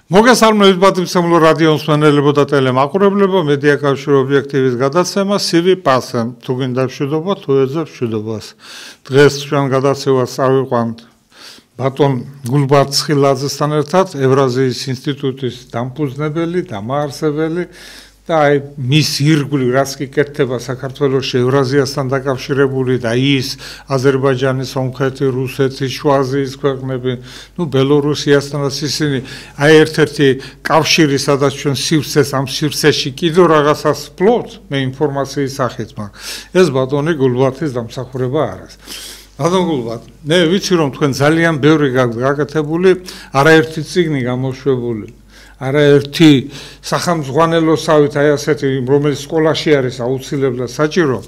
მოგესალმებით ბატონო რადიო მსმენელებო და ტელემაყურებლებო მედია კავშირი ობიექტივის გადაცემა CV პასემ თუ გინდა მშვიდობა თუ ეძებ მშვიდობას დღეს ჩვენ გადაცემას წავიყვანთ ბატონ გულბართ ცხილაძესთან ერთად ევრაზიის ინსტიტუტის დამფუძნებელი დამაარსებელი და მის ირგვლივ რაც კი კეთდება საქართველოს ევრაზიასთან დაკავშირებული და ის აზერბაიჯანის, სომხეთი, რუსეთი, შუა აზიის ქვეყნები, ბელორუსიასთანაც ისინი ერთ-ერთი კავშირი, სადაც ჩვენ სივრცეს ამ სივრცეში კიდევ რაღაცას ვფლობთ, მე ინფორმაციის სახით მაქვს. ეს ბატონი გულბართის დამსახურება არის. ბატონ გულბართ, მე ვიცი რომ თქვენ ძალიან ბევრი გაკეთებული, არაერთი წიგნი გამოშვებული. არაერთი სახელმძღვანელოსავით აი ასეთი რომელიც სკოლაში არის აუცილებლად საჭირო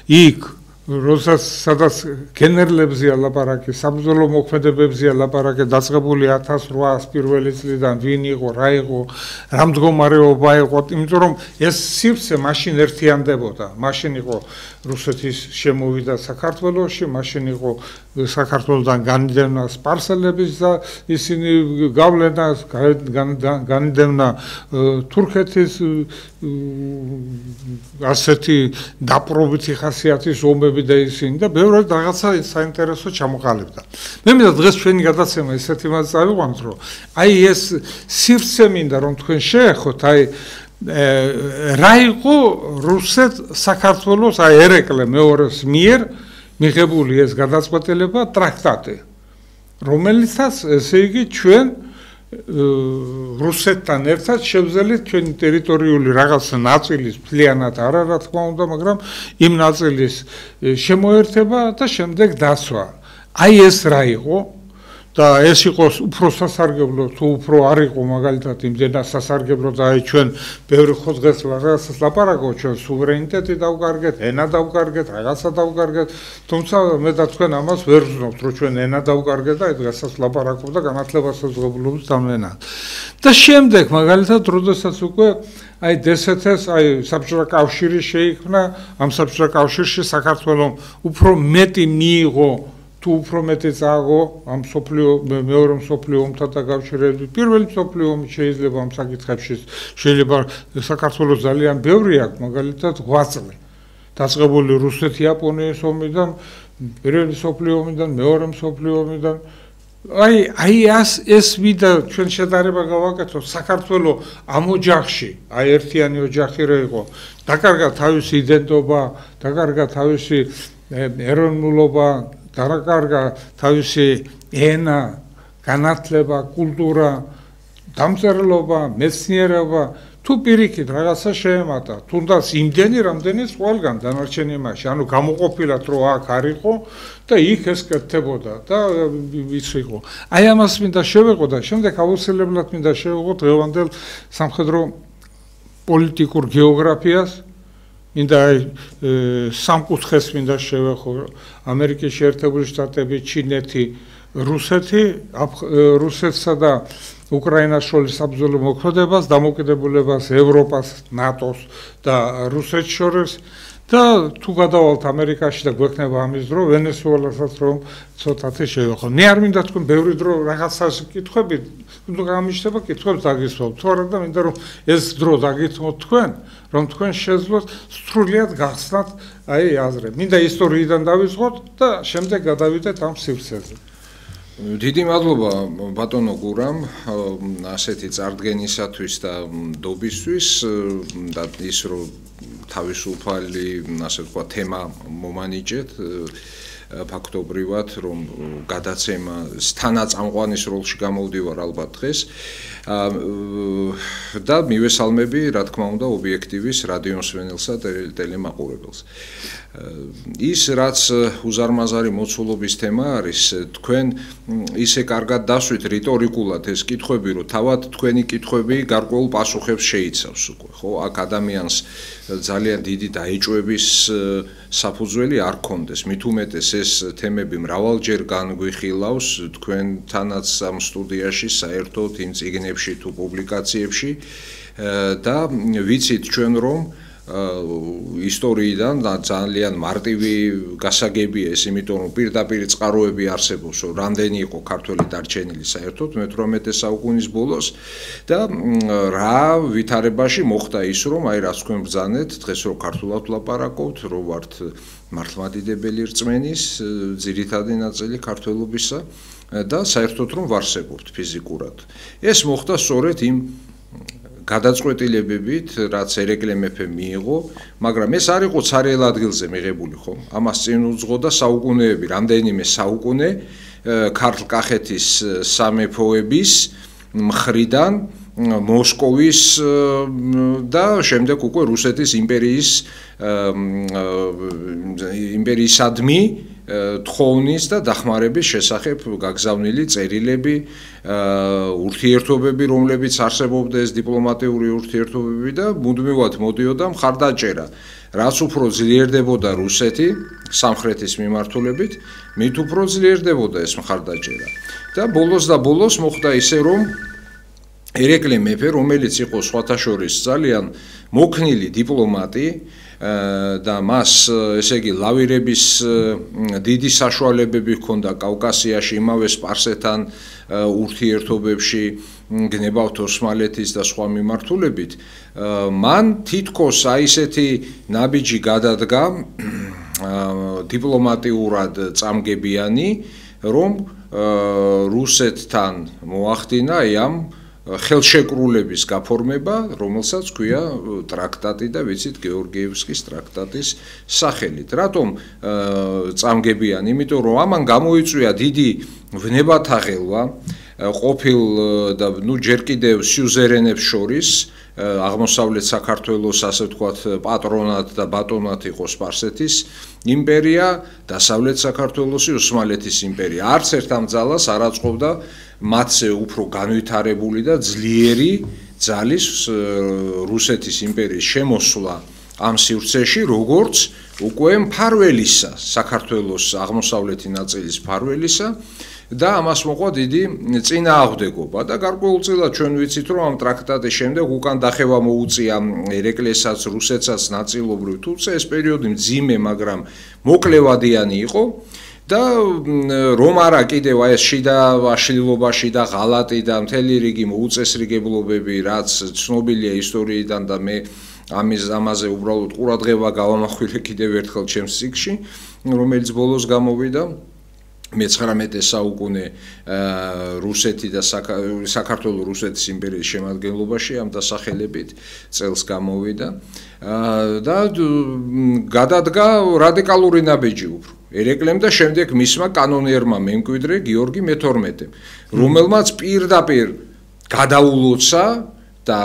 იქ სადაც გენერლებზეა ლაპარაკი საბრძოლო მოქმედებებზეა ლაპარაკი დაწყებული 1800 პირველი წლიდან ვინ იყო რა იყო რა მდგომარეობა იყო იმიტომ რომ ეს სივრცე მაშინ ერთიანდებოდა მაშინ იყო რუსეთის შემოვიდა საქართველოში მაშინ იყო საქართველოსთან განიდევნა სპარსელების და ისინი გავლენა განიდევნა თურქეთის ასეთი დაპყრობითი ხასიათის ომები და ისინი და ბევრი რაღაცა საინტერესო ჩამოყალიბდა. მე მინდა დღეს ჩვენი გადაცემა ესეთი მას წავიყვანოთ რომ აი ეს სივრცე მინდა რომ თქვენ შეეხოთ აი რა იყო რუსეთ საქართველოს აი ერეკლე მეორეს მიერ მიღებული ეს გადაწყვეტილება ტრაქტატი რომელიცაც ესე იგი ჩვენ რუსეთთან ერთად შევძელით ჩვენი ტერიტორიული რაღაც ნაწილის მთლიანად არა რა თქმა უნდა მაგრამ იმ ნაწილის შემოერთება და შემდეგ დასვა აი ეს რა იყო და ეს იყოს უფრო სასარგებლო თუ უფრო არ იყო მაგალითად იმდენად სასარგებლო და აი ჩვენ ბევრი ხო დღეს რაღაცას ლაპარაკობთ ჩვენ სუვერენიტეტი დავკარგეთ ენა დავკარგეთ რაღაცა დავკარგეთ თუმცა მე და თქვენ ამას ვერ ვზნობთ რომ ჩვენ ენა დავკარგეთ და აი დღესაც ლაპარაკობთ და განათლებას ვზღობლობთ ამ ენად და შემდეგ მაგალითად როდესაც უკვე აი დსთ-ს აი საბჭოთა კავშირი შეიქმნა ამ საბჭოთა კავშირში საქართველოს უფრო მეტი მიიღო თუ უფრო მეტი წააგო ამ მეორე მსოფლიო ომთან დაკავშირებით პირველი მსოფლიო ომი შეიძლება ამ საკითხებში შეიძლება საქართველოს ძალიან ბევრი აქვს მაგალითად 8 წელი დაწყებული რუსეთ-იაპონიის ომიდან პირველი მსოფლიო ომიდან მეორე მსოფლიო ომიდან აი ეს ვიდა ჩვენ შედარება გავაკეთოთ საქართველოს ამ ოჯახში აი ერთიანი ოჯახი რა იყო დაკარგა თავისი იდენტობა დაკარგა თავისი ეროვნულობა დაკარგა თავისი ენა, განათლება, კულტურა, დამწერლობა, მეცნიერება, თუ პირიქით რაღაცა შეემატა, თუნდაც იმდენი, რამდენიც ყველგან დანარჩენი მასში, ანუ გამოყოფილად რომ აქ არ იყო და იქ ეს კეთდებოდა და ის იყო. აი ამას მინდა შევეყო და შემდეგ აუცილებლად მინდა შევეყო დღევანდელ სამხედრო პოლიტიკურ გეოგრაფიას მინდა სამ კუთხეს მინდა შევეხო ამერიკის შეერთებული შტატები, ჩინეთი, რუსეთი, რუსეთსა და უკრაინას შორის საბრძოლო მოქმედებას, დამოკიდებულებას ევროპას, ნატოს და რუსეთს შორის და თუ გადავალთ ამერიკაში და გვექნება ამის დრო, ვენესუელასაც რომ ცოტათი შევეხო. მე არ მინდა თქვენ ბევრი დრო რაღაცას კითხვები, თუ გამიშთება კითხვებს დაგისვამთ. თორემ და მინდა რომ ეს დრო დაგითმოთ თქვენ, რომ თქვენ შეძლოთ სრულიად გახსნათ აი აზრე. მინდა ისტორიიდან დავიწყოთ და შემდეგ გადავიდეთ ამ სივრცეზე. დიდი მადლობა ბატონო გურამ ასეთი წარდგენისათვის და ნდობისთვის და ის რომ თავისუფალი ასე ვთქვა თემა მომანიჭეთ ფაქტობრივად რომ გადაცემა თანაწამყვანის როლში გამოვდივარ ალბათ დღეს და მივესალმები რა თქმა უნდა ობიექტივის რადიო მსმენელსა და ტელემაყურებელს ის რაც უზარმაზარი მოცულობის თემა არის თქვენ ისე კარგად დასვით რიტორიკულად ეს კითხვები რომ თავად თქვენი კითხვები გარკვეულ პასუხებს შეიცავს უკვე ხო აქ ადამიანს ძალიან დიდი დაეჭვების საფუძველი არ კონდეს მით უმეტეს ეს თემები მრავალჯერ განგვიხილავს თქვენთანაც ამ სტუდიაში საერთოდ იმ წიგნებში თუ პუბლიკაციებში და ვიცით ჩვენ რომ ისტორიიდან და ძალიან მარტივი გასაგებია ეს, იმიტომ რომ პირდაპირ წყაროები არსებობს, რომ რამდენი იყო ქართველი დარჩენილი საერთოდ მე-18 საუკუნის ბოლოს და რა ვითარებაში მოხდა ის, რომ აი რაც თქვენ ბრძანეთ, დღეს რო ქართულად ვლაპარაკობთ, რო ვართ მართლმადიდებელი რწმენის ძირითადი ნაწილი ქართველობისა და საერთოდ რომ ვარსებობთ ფიზიკურად. ეს მოხდა სწორედ იმ გადაწყვეტილებებით, რაც ერეკლე მეფე მიიღო, მაგრამ ეს არ იყო ცარიელ ადგილზე მიღებული, ხო? ამას წინ უძღოდა საუკუნეები, რამდენიმე საუკუნე ქართლ-კახეთის სამეფოების მხრიდან მოსკოვის და შემდეგ უკვე რუსეთის იმპერიისადმი თხოვნის და დახმარების შესახებ გაგზავნილი წერილები, ურთიერთობები, რომლებიც არსებობდა ეს დიპლომატიური ურთიერთობები და მუდმივად მოდიოდა მხარდაჭერა. რაც უფრო ძლიერდებოდა რუსეთი სამხრეთის მიმართულებით, მით უფრო ძლიერდებოდა ეს მხარდაჭერა. და ბოლოს მოხდა ისე, რომ ერეკლე მეფე, რომელიც იყო სხვათა შორის ძალიან მოქნილი დიპლომატი და მას, ესე იგი, ლავირების დიდი საშუალებები ჰქონდა კავკასიაში, იმავე სპარსეთთან ურთიერთობებში, გნებავთ ოსმალეთის და სხვა მიმართულებით, მან თითქოს აი ესეთი ნაბიჯი გადადგა დიპლომატიურად წამგებიანი, რომ რუსეთთან მოახდინა ამ ხელშეკრულების გაფორმება, რომელსაც ქვია ტრაქტატი და ვიცით გეორგიევსკის ტრაქტატის სახელით. რატომ წამგებიან? იმიტომ რომ ამან გამოიწვია დიდი ვნებათაღელვა ყოფილ და ჯერ კიდევ სიუზერენებს შორის, აღმოსავლეთ საქართველოს ასე ვთქვათ პატრონად და ბატონად იყო სპარსეთის იმპერია, დასავლეთ საქართველოსი ოსმალეთის იმპერია. არც ერთ ამ ძალას არ აწყობდა მათზე უფრო განვითარებული და ძლიერი ძალის რუსეთის იმპერიის შემოსვლა ამ სივრცეში, როგორც უკვე მფარველისა, საქართველოს აღმოსავლეთი ნაწილის მფარველისა და ამას მოყვა დიდი წინააღმდეგობა და გარკვეულწილად ჩვენ ვიცით, რომ ამ ტრაქტატის შემდეგ უკან დახევა მოუწია ერეკლესაც, რუსეთსაც ნაწილობრივ, თუმცა ეს პერიოდი მძიმე, მაგრამ მოკლევადიანი იყო. და რომ არა კიდევ აი ეს შიდა აშლილობაში და ღალატი და მთელი რიგი მოუწესრიგებლობები, რაც ცნობილია ისტორიიდან და მე ამაზე უბრალოდ ყურადღება გავამახვილე კიდევ ერთხელ ჩემს წიგნში, რომელიც ბოლოს გამოვიდა. მე-19 საუკუნე რუსეთი და საქართველოს რუსეთის იმპერიის შემადგენლობაში ამ დასახელებით წელს გამოვიდა და გადადგა რადიკალური ნაბიჯი უფრო ერეკლემ და შემდეგ მისმა კანონიერმა მემკვიდრე გიორგი მე-12, რომელმაც პირდაპირ გადაულოცა და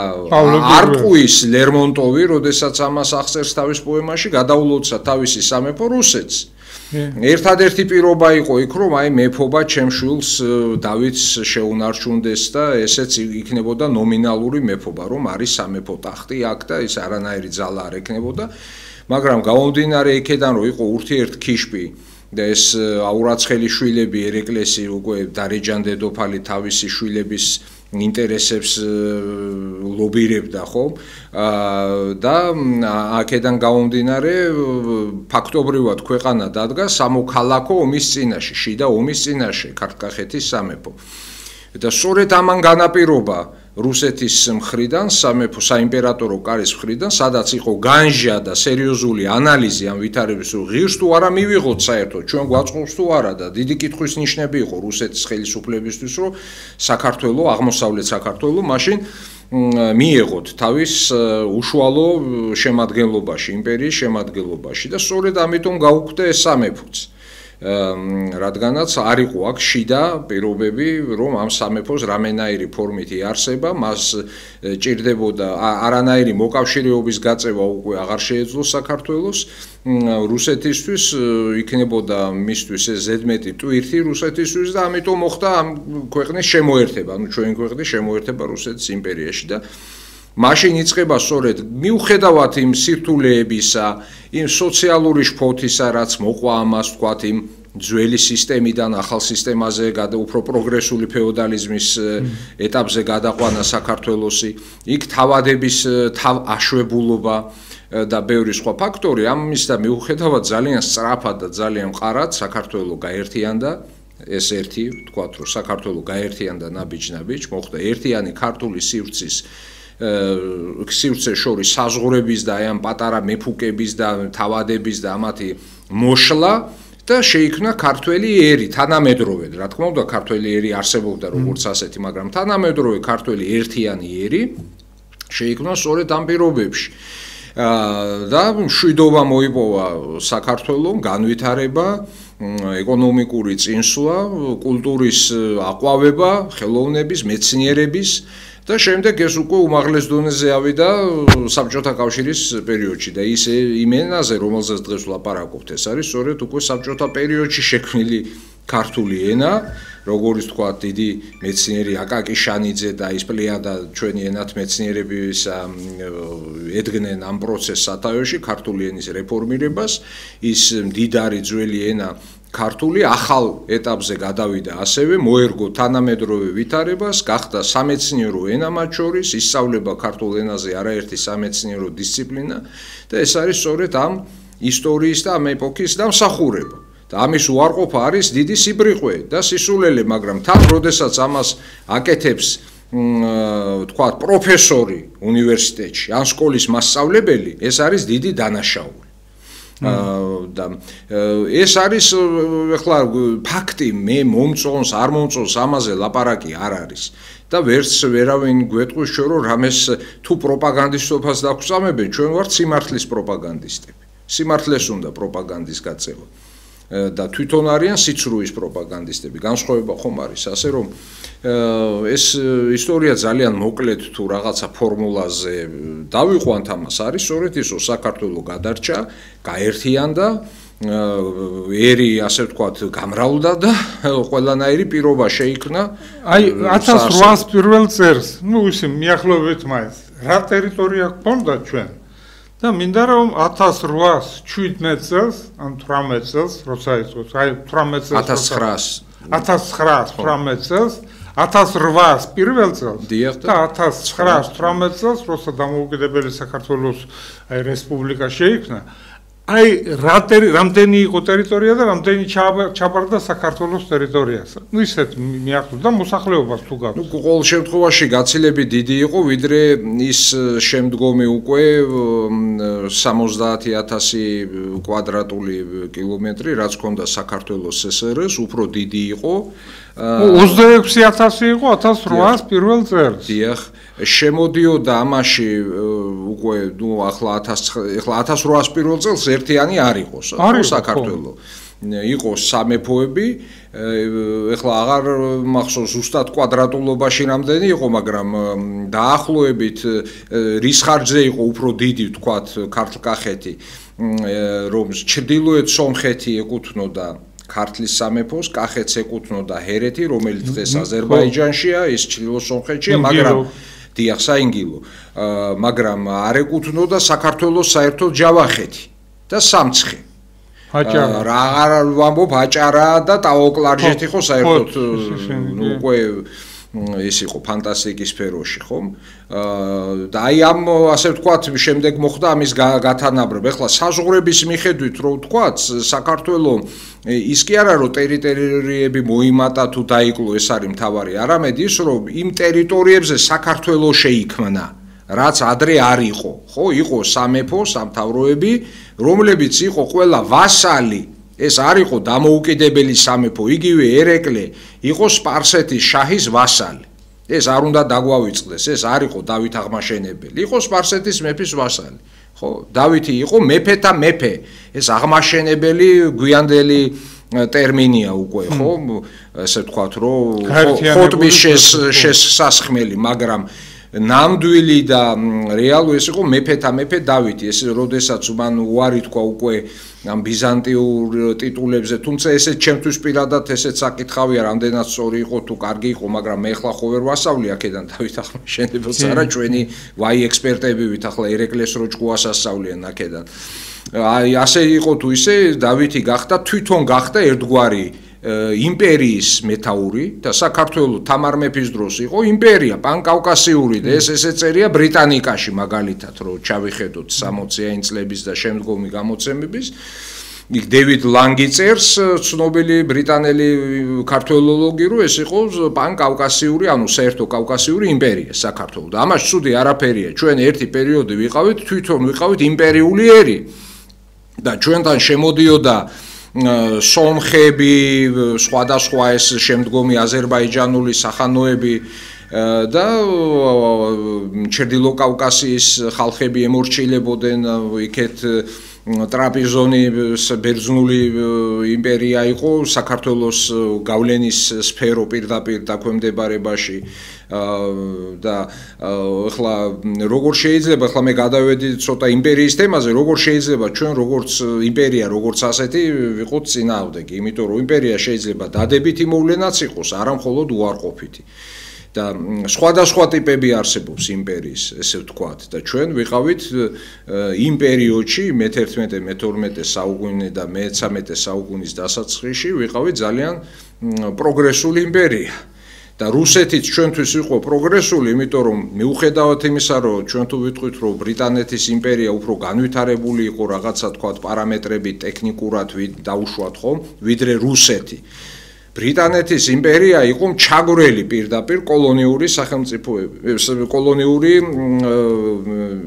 არყუის ლერმონტოვი, როდესაც ამას ახსენს თავის პოემაში, გადაულოცა თავისი სამეფო რუსეთს. ერთადერთი პირობა იყო იქ, რომ აი მეფობა ჩემ შვილს დავითს შეუნარჩუნდეს და ესეც იქნებოდა ნომინალური მეფობა, რომ არის სამეფო ტახტი აქ და ის არანაირი ძალა არ ექნებოდა, მაგრამ გამომდინარე იქედან, რომ იყო ურთიერთქიშპი და ეს აურაცხელი შვილები ერეკლესი უკვე დარეჯან დედოფალი თავისი შვილების ინტერესებს ლობირებდა, ხო? და აქედან გამომდინარე ფაქტობრივად ქვეყანა დადგა სამოქალაქო ომის წინაშე, შიდა ომის წინაშე, ქართლ-კახეთის სამეფო. და სწორედ ამან განაპირობა რუსეთის მხრიდან, სამეფო საიმპერატორო კარის მხრიდან, სადაც იყო განჟა და სერიოზული ანალიზი ამ ვითარების, რომ ღირს თუ არა მივიღოთ საერთოდ, ჩვენ გვაწყობს თუ არა და დიდი კითხვის ნიშნები იყო რუსეთის ხელისუფლებისთვის, რომ საქართველოს, აღმოსავლეთ საქართველოს მაშინ მიიღოთ თავის უშუალო შემადგენლობაში, იმპერიის შემადგენლობაში და სწორედ ამიტომ გაუქმდა ეს სამეფოც. რადგანაც არ იყო აქ შიდა პირობები, რომ ამ სამეფოს რამენაირი ფორმით იარსება, მას ჭირდებოდა არანაირი მოკავშირეობის გაწევა უკვე აღარ შეეძლო საქართველოს, რუსეთისთვის იქნებოდა მისთვის ეს ზედმეტი ტვირთი რუსეთისთვის და ამიტომ მოხდა ამ ქვეყნის შემოერთება, ანუ ჩვენი ქვეყნის შემოერთება რუსეთის იმპერიაში და მაშინ იწყება სწორედ მიუხედავად იმ სირთულეებისა, იმ სოციალური შფოთისა, რაც მოყვა ამას, ვთქვათ, იმ ძველი სისტემიდან ახალ სისტემაზე უფრო პროგრესული ფეოდალიზმის ეტაპზე გადაყვანა საქართველოსი, იქ თავადების აშვებულობა და ბევრი სხვა ფაქტორი, ამის და მიუხედავად ძალიან სწრაფად და ძალიან მყარად საქართველო გაერთიანდა. ეს ერთი, თქვათ, რომ საქართველო გაერთიანდა ნაბიჯ-ნაბიჯ, მოხდა ერთიანი ქართული სივრცე შორის საზღვრების და აი ამ პატარა მეფუკების და თავადების და ამათი მოშლა და შეიქმნა ქართველი ერი, თანამედროვე, რა თქმა უნდა, ქართველი ერი არსებობდა როგორც ასეთი, მაგრამ თანამედროვე ქართველი ერთიანი ერი შეიქმნა სწორედ ამ პირობებში. და მშვიდობა მოიპოვა საქართველოს, განვითარება, ეკონომიკური წინსვლა, კულტურის აყვავება, ხელოვნების, მეცნიერების და შემდეგ ეს უკვე უმაღლეს დონეზე ავიდა საბჭოთა კავშირის პერიოდში და ის იმ ენაზე, რომელზეც დღეს ვლაპარაკობთ, ეს არის სწორედ უკვე საბჭოთა პერიოდში შექმნილი ქართული ენა, როგორც თქვა დიდი მეცნიერი აკაკი შანიძე და ის პლიადა ჩვენი ენათმეცნიერების ედგნენ ამ პროცესს სათავეში ქართული ენის რეფორმირებას, ის მდიდარი ძველი ენა ქართული ახალ ეტაპზე გადავიდა ასევე, მოერგო თანამედროვე ვითარებას, გახდა სამეცნიერო ენა მათ შორის, ისწავლება ქართულ ენაზე არაერთი სამეცნიერო დისციპლინა და ეს არის სწორედ ამ ისტორიის და ამ ეპოქის დამსახურება. და ამის უარყოფა არის დიდი სიბრიყვე და სისულელე, მაგრამ თან როდესაც ამას აკეთებს თქვა პროფესორი უნივერსიტეტში, ან სკოლის მასწავლებელი, ეს არის დიდი დანაშაული. და ეს არის ახლა ფაქტი, მე მომწონს, არ მომწონს, ამაზე ლაპარაკი არ არის. და ვერც ვერავინ გვეტყვის ჩვენ რომ რამეს თუ პროპაგანდისტობას დაგვწამებენ, ჩვენ ვართ სიმართლის პროპაგანდისტები. სიმართლეს უნდა პროპაგანდის გაწევა. და თვითონ არიან სიცრუის პროპაგანდისტები. განსხვავება ხომ არის ასე რომ ეს ისტორია ძალიან მოკლედ თუ რაღაცა ფორმულაზე დავიყვანთ ამას არის სწორედ ის რომ საქართველო გადარჩა, გაერთიანდა, ერი ასე ვთქვათ გამრავლდა და ყველანაირი პირობა შეიქმნა. აი 1800 პირველ წელს, ну ისე მიახლოებით მაინც რა ტერიტორია გქონდა ჩვენ? და მინდა რომ 1817 წელს, ან 18 წელს, როცა იყო, აი 18 წელს 1918 წელს, 1800 პირველ წელს და 1918 წელს, როცა დამოუკიდებელი საქართველოს აი რესპუბლიკა შეიქმნა, აი რამდენი იყო ტერიტორია და რამდენი ჩაბარდა საქართველოს ტერიტორიას. ну ისეთ მიახლოს და მოსახლეობას თუ გავს. ну ყოველ შემთხვევაში გაცილებით დიდი იყო, ვიდრე ის შემდგომი უკვე 70,000 კვადრატული კილომეტრი, რაც ჰქონდა საქართველოს SSR-ს, უფრო დიდი იყო. 26,000 იყო 1800 პირველ წელს. დიახ, შემოდიოდა ამაში უკვე ნუ ახლა 1800 პირველ წელს ერთიანი არ იყოს საქართველო. იყო სამეფოები, ეხლა აღარ მახსოვს ზუსტად კვადრატულობაში რამდენი იყო, მაგრამ დაახლოებით რის ხარჯზე იყო უფრო დიდი, თქვათ, ქართლ-კახეთი, რომ ჩრდილოეთ სომხეთი ეკუთვნოდა ქართლის სამეფოს, კახეთს ეკუთვნოდა ჰერეთი, რომელიც დღეს აზერბაიჯანშია, ის ჩრდილოეთ სომხეთშია, მაგრამ დიახ, საინგილო, მაგრამ არ ეკუთვნოდა საქართველოს საერთოდ ჯავახეთი და სამცხე. რა აღარ ვამბობ, აჭარა და ტაო-კლარჯეთი ხო საერთოდ უკვე ის იყო ფანტასტიკის სფეროში, ხომ? და აი ამ ასე ვთქვათ, შემდეგ მოხდა ამის გათანაბრება. ეხლა საზღვრების მიხედვით რო ვთქვათ, საქართველოს ის კი არა რომ ტერიტორიები მოიმატა თუ დაიკლო, ეს არის მთავარი, არამედ ის რომ იმ ტერიტორიებზე საქართველოს შეიქმნა, რაც ადრე არ იყო, ხო? იყო სამეფო, სამთავროები, რომლებიც იყო ყველა ვასალი. ეს არ იყო დამოუკიდებელი სამეფო, იგივე ერეკლე იყო სპარსეთის შაჰის ვასალი. ეს არ უნდა დაგვავიწყდეს, ეს არ იყო დავით აღმაშენებელი, იყო სპარსეთის მეფის ვასალი. ხო, დავითი იყო მეფეთა მეფე. ეს აღმაშენებელი გვიანდელი ტერმინია უკვე, ხო? ასე ვთქვათ, რომ ხოტბის შესასხმელი, მაგრამ ნამდვილი და რეალური ეს იყო მეფეთა მეფე დავითი. ეს როდესაც მან უარი თქვა უკვე ამ ბიზანტიურ ტიტულებზე, თუმცა ესეც ჩემთვის პირადად ესეც საკითხავია, რამდენად სწორი იყო თუ კარგი იყო, მაგრამ მე ახლა ხო ვერ ვასწავლი აქედან დავით ახლა შენდებოც არა ჩვენი ვაი ექსპერტები ვით ახლა ერეკლეს რო ჭკუას ასწავლიან აქედან. აი ასე იყო თუ ისე დავითი გახდა თვითონ გახდა ერთგვარი იმპერიის მეთაური და საქართველოს თამარ მეფის დროს იყო იმპერია პანკავკასიური და ეს ესე წერია ბრიტანიკაში მაგალითად რომ ჩავიხედოთ 60-იანი წლების და შემდგომი გამოცემების იქ დევიდ ლანგი წერს ცნობილი ბრიტანელი ქართველოლოგი რომ ეს იყო პანკავკასიური ანუ საერთო კავკასიური იმპერია საქართველოს და ამას ცუდი არაფერია ჩვენ ერთი პერიოდი ვიყავით თვითონ ვიყავით იმპერიული ერი და ჩვენთან შემოდიოდა სომხები, სხვადასხვა ეს შემდგომი აზერბაიჯანული სახანოები და ჩრდილოკავკასიის ხალხები ემორჩილებოდნენ იქეთ ტრაპიზონის ბერძნული იმპერია იყო საქართველოს გავლენის სფერო პირდაპირ დაქვემდებარებაში და ახლა როგორ შეიძლება ახლა მე გადავედი ცოტა იმპერიის თემაზე როგორ შეიძლება ჩვენ როგორც იმპერია როგორც ასეთი ვიყოთ წინააღმდეგი იმიტომ რომ იმპერია შეიძლება დადებითი მოვლენაც იყოს არა მხოლოდ უარყოფითი და სხვადასხვა ტიპები არსებობს იმპერიის, ესე ვთქვათ და ჩვენ ვიყავით იმ პერიოდში მე-11, მე-12 საუკუნე და მე-13 საუკუნის დასაწყისში ვიყავით ძალიან პროგრესული იმპერია და რუსეთიც ჩვენთვის იყო პროგრესული, იმიტომ რომ მიუხედავად იმისა, რომ ჩვენ თუ ვიტყვით, რომ ბრიტანეთის იმპერია უფრო განვითარებული იყო რაღაცა თქვათ პარამეტრებით ტექნიკურად დაუშვათ ხომ, ვიდრე რუსეთი. ბრიტანეთის იმპერია იყო ჩაგვრელი პირდაპირ კოლონიური სახელმწიფოები, კოლონიური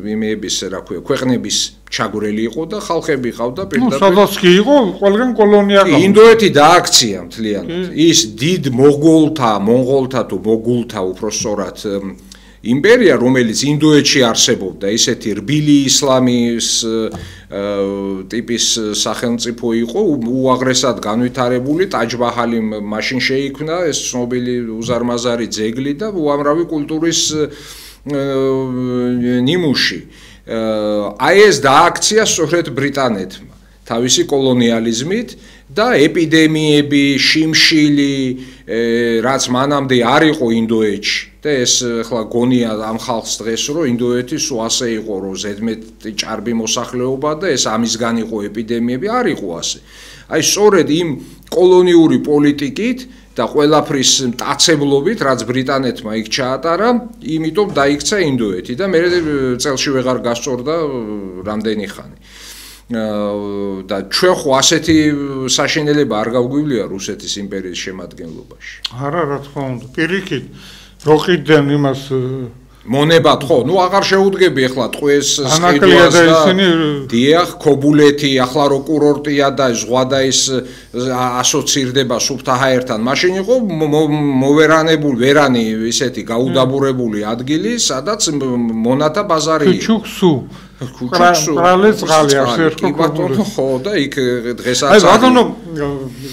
იმეების, რა ქვია, ქვეყნების ჩაგვრელი იყო და ხალხები ყავდა პირდაპირ. სადაც კი იყო, ყველგან კოლონია ყავდა. ინდოეთი დააქცია მთლიანად. ის დიდ მონღოლთა თუ მოგულთა უпроსწორად იმპერია, რომელიც ინდოეთში არსებობდა, ისეთი რბილი ისლამის ტიპის სახელმწიფო იყო, უაღრესად განვითარებული, ტაჯ-ბაჰალი მაშინ შეიქმნა, ეს ცნობილი უზარმაზარი ძეგლი და უამრავი კულტურის ნიმუში. აი ეს დააქცია სწორედ ბრიტანეთმა, თავისი კოლონიალიზმით და ეპიდემიები, შიმშილი, რაც მანამდე არ იყო ინდოეთში. და ეს ახლა გონია ამ ხალხს დღეს რომ ინდოეთი სულ ასე იყო რომ ზედმეტი ჭარბი მოსახლეობა და ეს ამისგან იყო ეპიდემიები არ იყო ასე. აი სწორედ იმ კოლონიური პოლიტიკით და ყველაფრის მტაცებლობით რაც ბრიტანეთმა იქ ჩაატარა, იმიტომ დაიქცა ინდოეთი და მე წელში ვეღარ გასწორდა რამდენი ხანი. და ჩვენ ხო ასეთი საშინელება არ გავგვივლია რუსეთის იმპერიის შემადგენლობაში. არა, რა თქმა უნდა, პირიქით როყიდენ იმას მონებად ხო, ნუ აღარ შეუდგები ახლა ტყვეს სყიდვას და დიახ, ქობულეთი, ახლა რო კურორტია და ზღვა და ის ასოცირდება სუფთა ჰაერთან. მაშინ იყო მოვერანებული, ვერანი ისეთი გაუდაბურებული ადგილი, სადაც მონათა ბაზარი იყო. ქუჩუქსუ ბრალე წყალი ასე ერთხელ ქობულეთი. ხო და იქ დღესაც აი ბატონო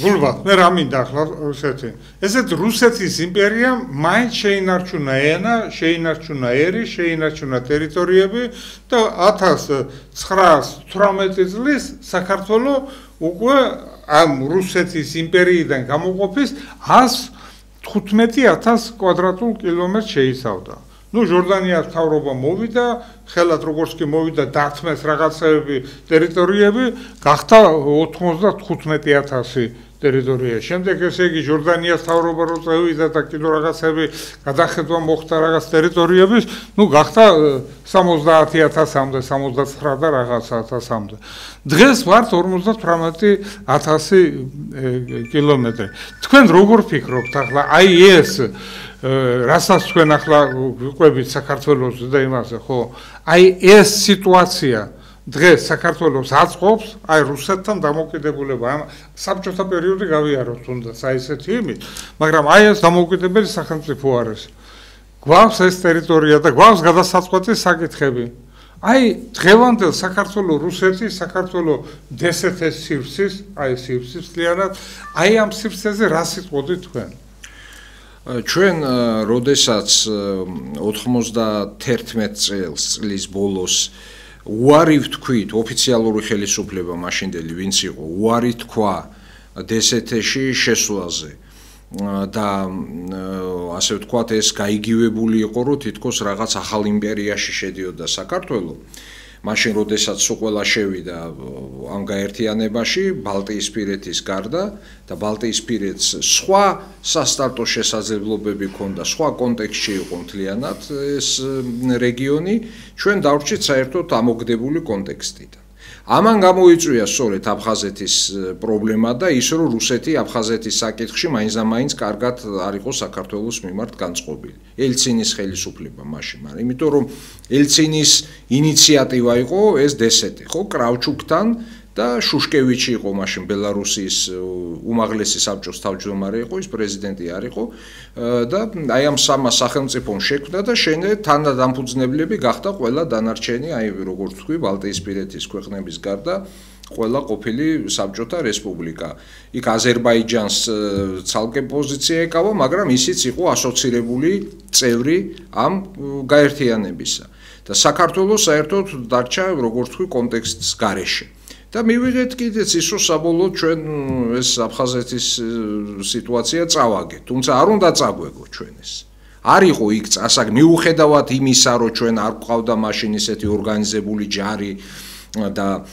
გულბა, მე რა მინდა ახლა რუსეთი. ესეთ რუსეთის იმპერიამ მაინც შეინარჩუნა ენა, შეინარჩუნა ერი, შეინარჩუნა ტერიტორიები და 1918 წლის საქართველოს უკვე ამ რუსეთის იმპერიიდან გამოყოფის 115,000 კვადრატულ კილომეტრს შეიცავდა. ნუ ჟორდანიას მთავრობა მოვიდა, ხელად როგორც კი მოვიდა დათმეს რაღაცები ტერიტორიები, გახდა 95,000 ტერიტორია. შემდეგ ესე იგი ჟორდანიას მთავრობა რო წევიდა და კიდევ რაღაცები გადახედვა მოხდა რაღაც ტერიტორიების, ნუ გახდა 70,000-მდე, 79 და რაღაცა 1000-მდე. დღეს ვართ 58,000 კილომეტრი. თქვენ როგორ ფიქრობთ ახლა აი ეს რასაც თქვენ ახლა ვიყვებით საქართველოს და იმაზე, ხო? აი ეს სიტუაცია დღეს საქართველოს აწყობს აი რუსეთთან დამოუკიდებულება. ამ საბჭოთა პერიოდი გავიაროთ თუნდაც აი ესეთი იმით, მაგრამ აი ეს დამოუკიდებელი სახელმწიფო არის. გვაქვს ეს ტერიტორია და გვაქვს გადასაწყვეტი საკითხები. აი დღევანდელ საქართველოს რუსეთის, საქართველოს დსთ-ის სივრცის, აი სივრცის მთლიანად, აი ამ სივრცეზე რა სიტყვოდით თქვენ? ჩვენ როდესაც 91 წლის ბოლოს უარი ვთქვით ოფიციალური ხელისუფლება მაშინდელი ვინც იყო უარი თქვა DST-ში შესვლაზე და ასე ვთქვათ ეს გაიგივებული იყო რომ თითქოს რაღაც ახალ იმპერიაში შედიოდა საქართველო მაშინ როდესაც ყველა შევიდა ამ გაერთიანებაში ბალტიისპირეთის გარდა და ბალტიისპირეთს სხვა სასტარტო შესაძლებლობები ჰქონდა სხვა კონტექსტში იყო მთლიანად ეს რეგიონი ჩვენ დავრჩით საერთოდ ამოგდებული კონტექსტიდან ამან გამოიწვია სწორედ აფხაზეთის პრობლემა და ის რომ რუსეთი აფხაზეთის საკითხში მაინც კარგად არ იყო საქართველოს მიმართ განწყობილი. ელცინის ხელისუფლება მაშინ, მაგრამ იმიტომ რომ ელცინის ინიციატივა იყო ეს DST, ხო, კრავჩუკთან და შუშკევიჩი იყო მაშინ ბელარუსის უმაღლესი საბჭოს თავმჯდომარე იყო, ის პრეზიდენტი არ იყო და აი ამ სამა სახელმწიფომ შექმნა და თანადამფუძნებლები გახდა ყველა დანარჩენი, აი როგორც თქვი, ბალტიისპირეთის ქვეყნების გარდა ყველა ყოფილი საბჭოთა რესპუბლიკა. იქ აზერბაიჯანს ცალკე პოზიცია ეკავა, მაგრამ ისიც იყო ასოცირებული წევრი ამ გაერთიანებისა. და საქართველოს საერთოდ დარჩა როგორც თქვი კონტექსტის გარეშე. და მივიღეთ კიდეც ის რომ საბოლოოდ ჩვენ ეს აფხაზეთის სიტუაცია წავაგეთ, თუმცა არ უნდა წაგვეგო ჩვენ ეს. არ იყო იქ წასაგ მიუხედავად იმისა რომ ჩვენ არ გვყავდა მაშინ ისეთი ორგანიზებული ჯარი და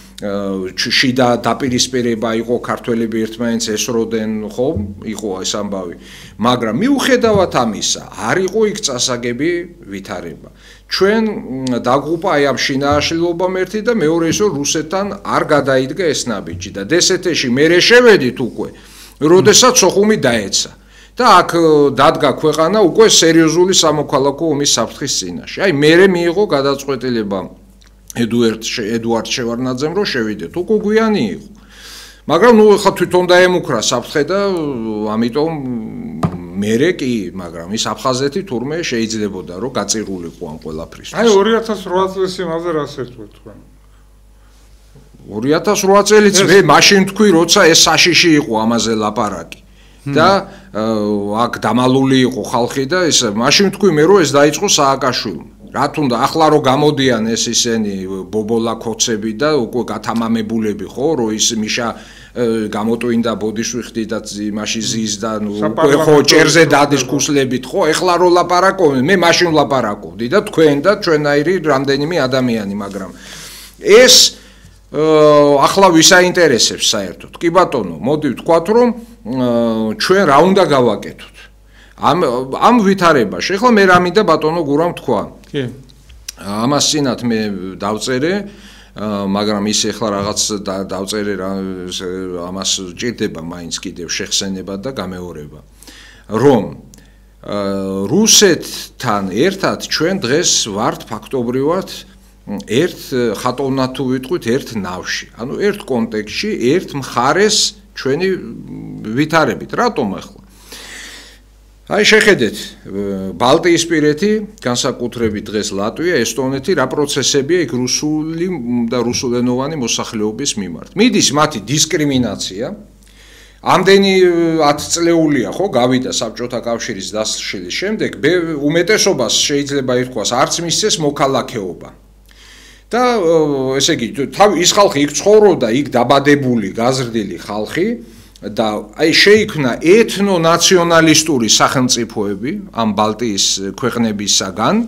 შიდა დაპირისპირება იყო ქართველები ერთმანეთს ესროდნენ, ხო, იყო ეს ამბავი, მაგრამ მიუხედავად ამისა არ იყო იქ წასაგები ვითარება. ჩვენ დაგღუპა აი ამ შინააშლილობამ ერთი და მეორე ის რომ რუსეთთან არ გადაიდგა ეს ნაბიჯი და DST-ში მერე შევედით უკვე, როდესაც სოხუმი დაეცა. და აქ დადგა ქვეყანა უკვე სერიოზული სამოქალაქო ომის საფრთხის წინაშე. აი მერე მიიღო გადაწყვეტილება ედუარდ შევარდნაძემ რომ შევიდეთ. უკვე გვიანი იყო. მაგრამ ნუ ხა თვითონ დაემუქრა საფრთხე და ამიტომ მერე კი, მაგრამ ის აფხაზეთი თურმე შეიძლებოდა რომ გაწირულიყო ამ ყველაფრისთვის. აი 2008 წლის იმაზე რას ერთვეთ თქვენ? 2008 წელიც მე მაშინ თქვი, როცა ეს საშიში იყო ამაზე ლაპარაკი. და აქ დამალული იყო ხალხი და ეს მაშინ თქვი მე რომ ეს დაიწყო სააკაშვილმა. რა თუნდა ახლა რომ გამოდიან ეს ისენი ბობოლა ქოცები და უკვე გათამამებულები ხო რომ ის მიშა გამოტვინდა ბოდიშვიხტი და იმაში ზის და უკვე ხო ჭერზე დადის ქუსლებით ხო ეხლა რომ ლაპარაკობენ მე მაშინ ლაპარაკობდი და თქვენ და ჩვენაირი რამდენიმე ადამიანი მაგრამ ეს ახლა ვის აინტერესებს საერთოდ კი ბატონო მოდი ვთქვათ რომ ჩვენ რა უნდა გავაკეთოთ ამ ვითარებაში ეხლა მე რა მინდა ბატონო გურამ თქვა კი ამას წინათ მე დავწერე მაგრამ ის ეხლა რაღაც დავწერე ამას ჭირდება მაინც კიდევ შეხსენება და გამეორება რომ რუსეთთან ერთად ჩვენ დღეს ვართ ფაქტობრივად ერთ ხატოვნად თუ ვიტყვით ერთ ნავში ანუ ერთ კონტექსტში ერთ მხარეს ჩვენი ვითარებით რატომ ახლა აი შეხედეთ ბალტიისპირეთი განსაკუთრებით დღეს ლატვია ესტონეთი რა პროცესებია იქ რუსული და რუსულენოვანი მოსახლეობის მიმართ მიდის მათი დისკრიმინაცია ამდენი 10 წლეულია ხო გავიდა საბჭოთა კავშირის დასაშლის შემდეგ უმეტესობას შეიძლება ითქვას არც მისცეს მოქალაქეობა და ესე იგი ის ხალხი იქ ცხოვრობდა იქ დაბადებული გაზრდილი ხალხი და აი შეიქმნა ეთნო-ნაციონალისტური სახელმწიფოები ამ ბალტიის ქვეყნებისაგან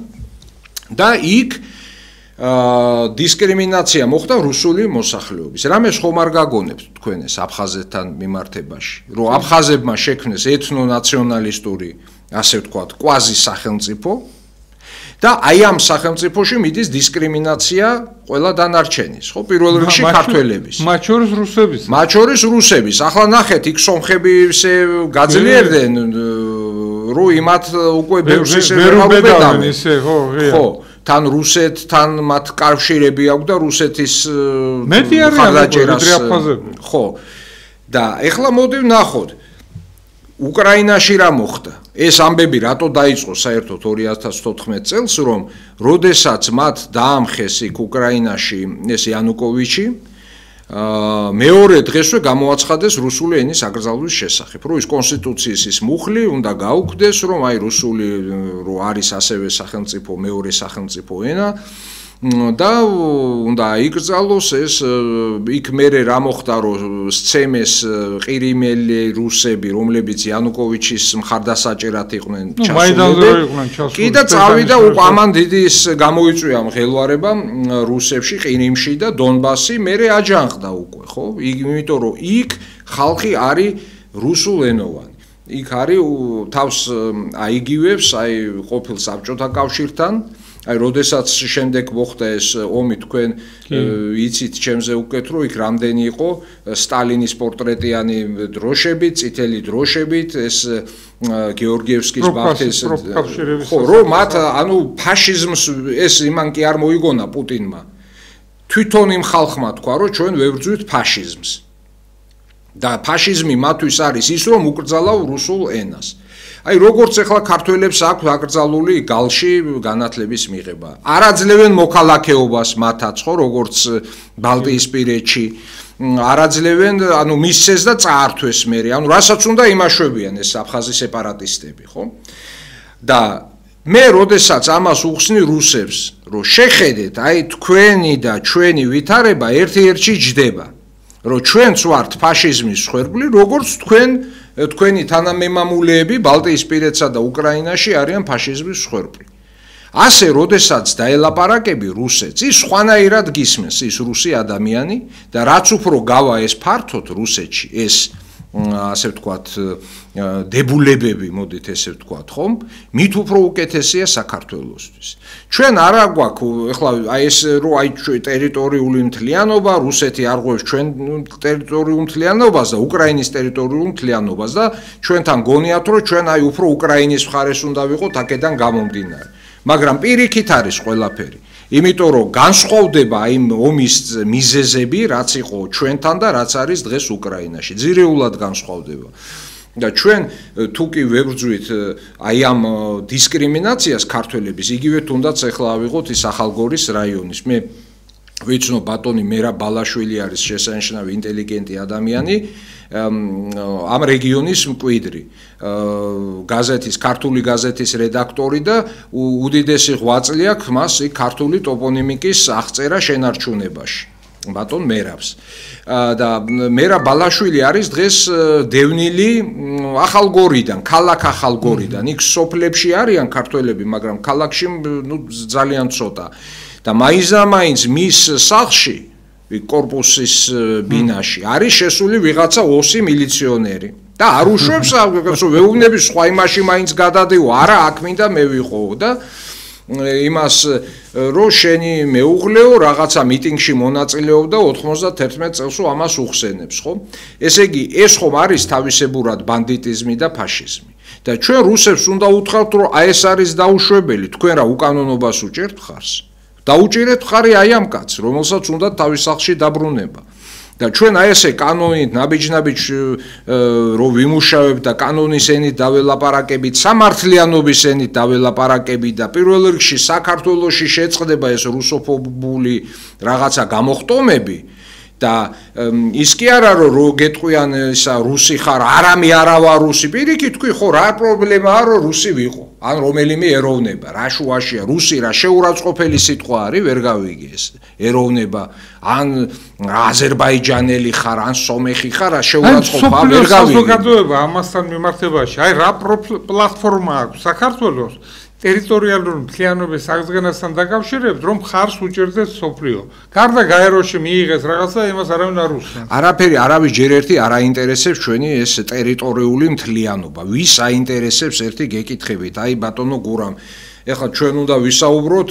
და იქ დისკრიმინაცია მოხდა რუსული მოსახლეობის. რამეს ხომ არ გაგონებთ თქვენ ეს აფხაზეთთან მიმართებაში, რომ აფხაზებმა შექმნეს ეთნო-ნაციონალისტური, ასე ვთქვათ, კვაზი სახელმწიფო და აი ამ სახელმწიფოში მიდის დისკრიმინაცია ყველა დანარჩენის, ხო, პირველ რიგში ქართველების. მათ შორის რუსების. მათ შორის რუსების. ახლა ნახეთ, იქ სომხები ისე გაძლიერდნენ, რომ იმათ უკვე ბევრს ისე ვერ უბედავენ ისე, ხო, ხო. თან რუსეთთან მათ კავშირები აქვს და რუსეთის მეტი არიან ვიდრე აფხაზები. ხო. და ეხლა მოდი ვნახოთ. უკრაინაში რა მოხდა? ეს ამბები რატო დაიწყო საერთოდ 2014 წელს, რომ როდესაც მათ დაამხეს იქ უკრაინაში ეს იანუკოვიჩი, მეორე დღესვე გამოაცხადეს რუსული ენის აკრძალვის შესახებ, რომ ის კონსტიტუციის ის მუხლი უნდა გაუქმდეს, რომ აი რუსული რო არის ასევე სახელმწიფო მეორე სახელმწიფო ენა და უნდა იკრძალოს ეს იქ მერე რა მოხდა რომ სცემეს ყირიმელი რუსები რომლებიც იანუკოვიჩის მხარდასაჭერად იყვნენ ჩასულები კი და წავიდა უკვე ამან დიდი ის გამოიწვია მღელვარება რუსებში ყირიმში და დონბასი მერე აჯანყდა უკვე ხო იმიტომ რომ იქ ხალხი არის რუსულენოვანი იქ არის თავს აიგივებს აი ყოფილ საბჭოთა კავშირთან აი, როდესაც შემდეგ მოხდა ეს ომი თქვენ იცით ჩემზე უკეთ რომ იქ რამდენი იყო სტალინის პორტრეტიანი დროშები, წითელი დროშებით, ეს გეორგიევსკის ბახტის ხო, რომ მათ ანუ ფაშიზმს ეს იმან კი არ მოიგონა პუტინმა. თვითონ იმ ხალხმა თქვა რომ ჩვენ ვებრძვით ფაშიზმს. და ფაშიზმი მათთვის არის ის რომ უკრძალავ რუსულ ენას. აი როგორც ახლა ქართველებს აქვს აკრძალული გალში განათლების მიღება. არაძლევენ მოქალაქეობას მათაც ხო როგორც ბალტიისპირეთში. არაძლევენ ანუ მისცეს და წაართვეს მერე. ანუ რასაც უნდა იმაშვებიან ეს აფხაზი სეპარატისტები, ხო? და მე როდესაც ამას უხსნი რუსებს, რომ შეხედეთ, აი თქვენი და ჩვენი ვითარება ერთ-ერთში ჯდება. რომ ჩვენც ვართ ფაშიზმის მსხვერპლი, როგორც თქვენი თანამემამულეები ბალტიისპირეთსა და უკრაინაში არიან ფაშიზმის მსხვერპლი. ასე, როდესაც დაელაპარაკები რუსეთს, ის სხვანაირად გისმენს ის რუსი ადამიანი და რაც უფრო გავა ეს ფართოდ რუსეთში, ეს ასე ვთქვათ, დებულებები, მოდით ესე ვთქვათ, ხომ? მით უფრო უკეთესია საქართველოსთვის. ჩვენ არ აგვაქვს, ეხლა აი ეს რო აი ტერიტორიული მთლიანობა, რუსეთი არ ღვევს ჩვენ ტერიტორიულ მთლიანობას და უკრაინის ტერიტორიულ მთლიანობას და ჩვენთან გონიათ, რომ ჩვენ აი უფრო უკრაინის მხარეს უნდა ვიყოთ აქედან გამომდინარე. მაგრამ პირიქით არის ყველაფერი. იმიტომ რომ განსხვავდება იმ ომის მიზეზები, რაც იყო ჩვენთან და რაც არის დღეს უკრაინაში. ძირეულად განსხვავდება. და ჩვენ თუ კი ვებრძვით აი ამ დისკრიმინაციას ქართველების, იგივე თუნდაც ახლა ავიღოთ ის ახალგორის რაიონის. მე ვიცნობ ბატონი მერა ბალაშვილი არის შესანიშნავი ინტელიგენტი ადამიანი, ამ რეგიონის მკვიდრი. გაზეთის, ქართული გაზეთის რედაქტორი და უდიდესი ღვაწლი აქვს მას ქართული ტოპონიმიკის აღწერა შენარჩუნებაში. ბატონ მერაბს. და მერა ბალაშვილი არის დღეს დევნილი ახალგორიდან, ქალაქ ახალგორიდან. იქ სოფლებში არიან ქართველები, მაგრამ ქალაქში ნუ ძალიან ცოტა. და მაინც მის სახლში, კორპუსის ბინაში არის შესული ვიღაცა 20 მილიციონერი. და არ უშვებს ვეუბნები სხვა იმაში მაინც გადადიო, არა აქ მინდა მე ვიყო და იმას რო შენი მეუღლეო რაღაცა მიტინგში მონაწილეობდა 91 წელს ამას უხსენებს, ხო? ესე იგი, ეს ხომ არის თავისებურად ბანდიტიზმი და ფაშიზმი. და ჩვენ რუსებს უნდა უთხრათ, რომ აი ეს არის დაუშვებელი, თქვენ რა უკანონობას უჭერთ ხარს? დაუჭირეთ ხარი აი ამ კაცს, რომელსაც უნდა თავის სახლში დაბრუნება. და ჩვენ აი ესე კანონით ნაბიჯ-ნაბიჯ რო ვიმუშავებთ და კანონის ენით დაველაპარაკებით, სამართლიანობის ენით დაველაპარაკებით და პირველ რიგში საქართველოში შეწყდება ეს რუსოფობული რაღაცა გამოხტომები და ის კი არა რომ გეტყვიან ისა რუსი ხარ, არამე არა ვარ რუსი, პირიქით თქვი ხო რა პრობლემაა რომ რუსი ვიყო, ან რომელიმე ეროვნება, რა შუაშია, რუსი რა შეურაცხყოფელი სიტყვა არის, ვერ გავიგე ეს ეროვნება, ან აზერბაიჯანელი ხარ, ან სომეხი ხარ, რა შეურაცხყოფა ვერ გავიგე. საზოგადოება ამასთან მიმართებაში, აი რა პლატფორმა აქვს საქართველოს ტერიტორიალური მთლიანობის აღდგენასთან დაკავშირებით, რომ ხარს უჭერდეს სოფლიო. გარდა გაეროში მიიღეს რაღაცა, იმას არავინ არ უსმენს. არაფერი, არავის ჯერ ერთი არ აინტერესებს ჩვენი ეს ტერიტორიული მთლიანობა. ვის აინტერესებს ერთი გეკითხებით, აი ბატონო გურამ. ეხლა ჩვენ უნდა ვისაუბროთ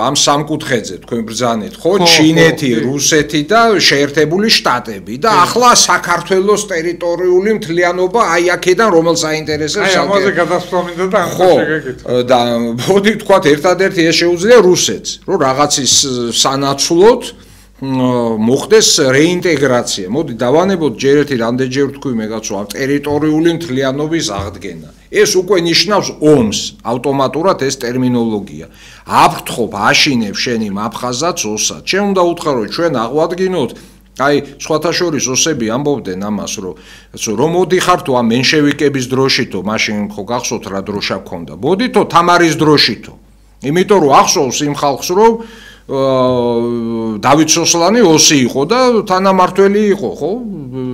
ამ სამ კუთხეზე, თქვენ ბრძანეთ, ხო? ჩინეთი, რუსეთი და შეერთებული შტატები და ახლა საქართველოს ტერიტორიული მთლიანობა აი აქედან რომელს აინტერესებს აი ამაზე გადასვლა მინდა და ამას შეგეკითხა. და მოდი ვთქვათ, ერთადერთი ეს შეუძლია რუსეთს, რომ რაღაცის სანაცვლოდ მოხდეს რეინტეგრაცია. მოდი დავანებოთ ჯერ ერთი რამდენჯერ ვთქვი მეგაცო, ამ ტერიტორიული მთლიანობის აღდგენა. ეს უკვე ნიშნავს ომს, ავტომატურად ეს ტერმინოლოგია. აფრთხობ, აშინებ შენ იმ აფხაზაც ოსად. ჩვენ უნდა უთხრა, რომ ჩვენ აღვადგინოთ აი, სხვათა შორის ოსები ამბობდნენ ამას, რომ მოდიხარ თუ ამ მენშევიკების დროშითო, მაშინ ხო გახსოვთ რა დროშა გქონდა. მოდითო თამარის დროშითო. იმიტომ რომ ახსოვს იმ ხალხს, რომ დავით სოსლანი ოსი იყო და თანამართველი იყო, ხო?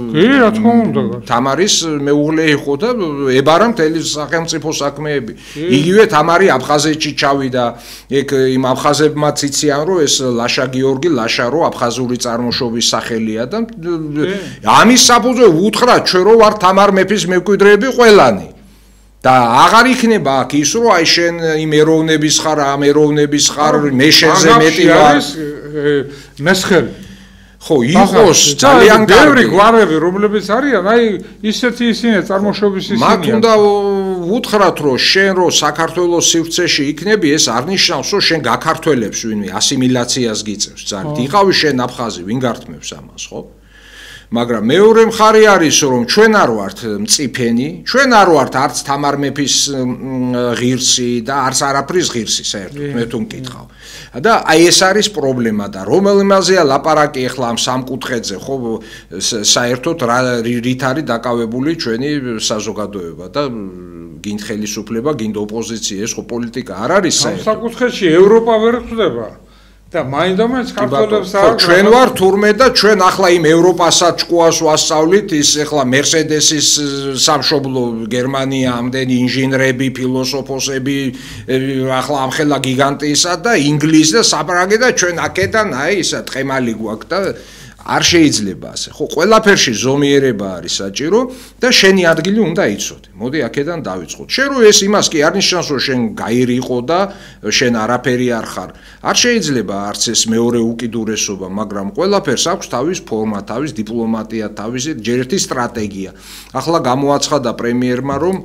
კი, რა თქმა უნდა. თამარის მეუღლე იყო და ებარა მთელი სახელმწიფო საქმეები. იგივე თამარი აფხაზეთში ჩავიდა, ეგ იმ აფხაზებმაც იციან, რომ ეს ლაშა გიორგი ლაშარო აფხაზური წარმოშობის სახელია და ამის საფუძველი უთხრა ჩვენ რომ ვარ თამარ მეფის მემკვიდრეები ყველანი. და აღარ იქნება აქ ის რომ აი შენ იმ ეროვნების ხარ, ამ ეროვნების ხარ, მე შენზე მეტი ვარ. მესხელი. ხო, იყოს ძალიან ბევრი გვარები, რომლებიც არიან, აი ისეთი ისინი წარმოშობის ისინია. მათ უნდა უთხრათ რომ შენ რო საქართველოს სივრცეში იქნები, ეს არ ნიშნავს რომ შენ გაქართველებს ვინმე ასიმილაციას გიწევს. ძალიან იყავი შენ აფხაზი, ვინ გართმევს ამას, ხო? მაგრამ მეორე მხარე არის რომ ჩვენ არ ვართ მწიფენი, ჩვენ არ ვართ არც თამარ მეფის ღირსი და არც არაფრის ღირსი საერთოდ მე თუ მკითხავ. და აი ეს არის პრობლემა და რომელიმაზეა ლაპარაკი ახლა ამ სამკუთხედზე, ხო, საერთოდ რით არის დაკავებული ჩვენი საზოგადოება და გინდ ხელისუფლება, გინდ ოპოზიცია, ეს ხო პოლიტიკა არ არის საერთოდ. სამკუთხედში ევროპა ვერ ხდება. და მაინდამაინც ქართველებს აქვს ჩვენ ვარ თურმე და ჩვენ ახლა იმ ევროპასაც ჭკუას ვასწავლით ის ახლა მერსედესის სამშობლო გერმანია ამდენი ინჟინრები ფილოსოფოსები ახლა ამხელა გიგანტისა და ინგლისი და საფრანგეთი და ჩვენ აქედან აი ისა ტყემალი გვაქვს და არ შეიძლება ასე ხო ყველაფერში ზომიერება არის საჭირო და შენი ადგილი უნდა იცოდე მოდი აქედან დავიწყოთ შენ რო ეს იმას კი არ ნიშნავს რომ შენ გაირიყო და შენ არაფერი არ ხარ არ შეიძლება არც ეს მეორე უკიდურესობა მაგრამ ყველაფერს აქვს თავის ფორმა თავის დიპლომატია თავისი ჯერ ერთი სტრატეგია ახლა გამოაცხადა პრემიერმა რომ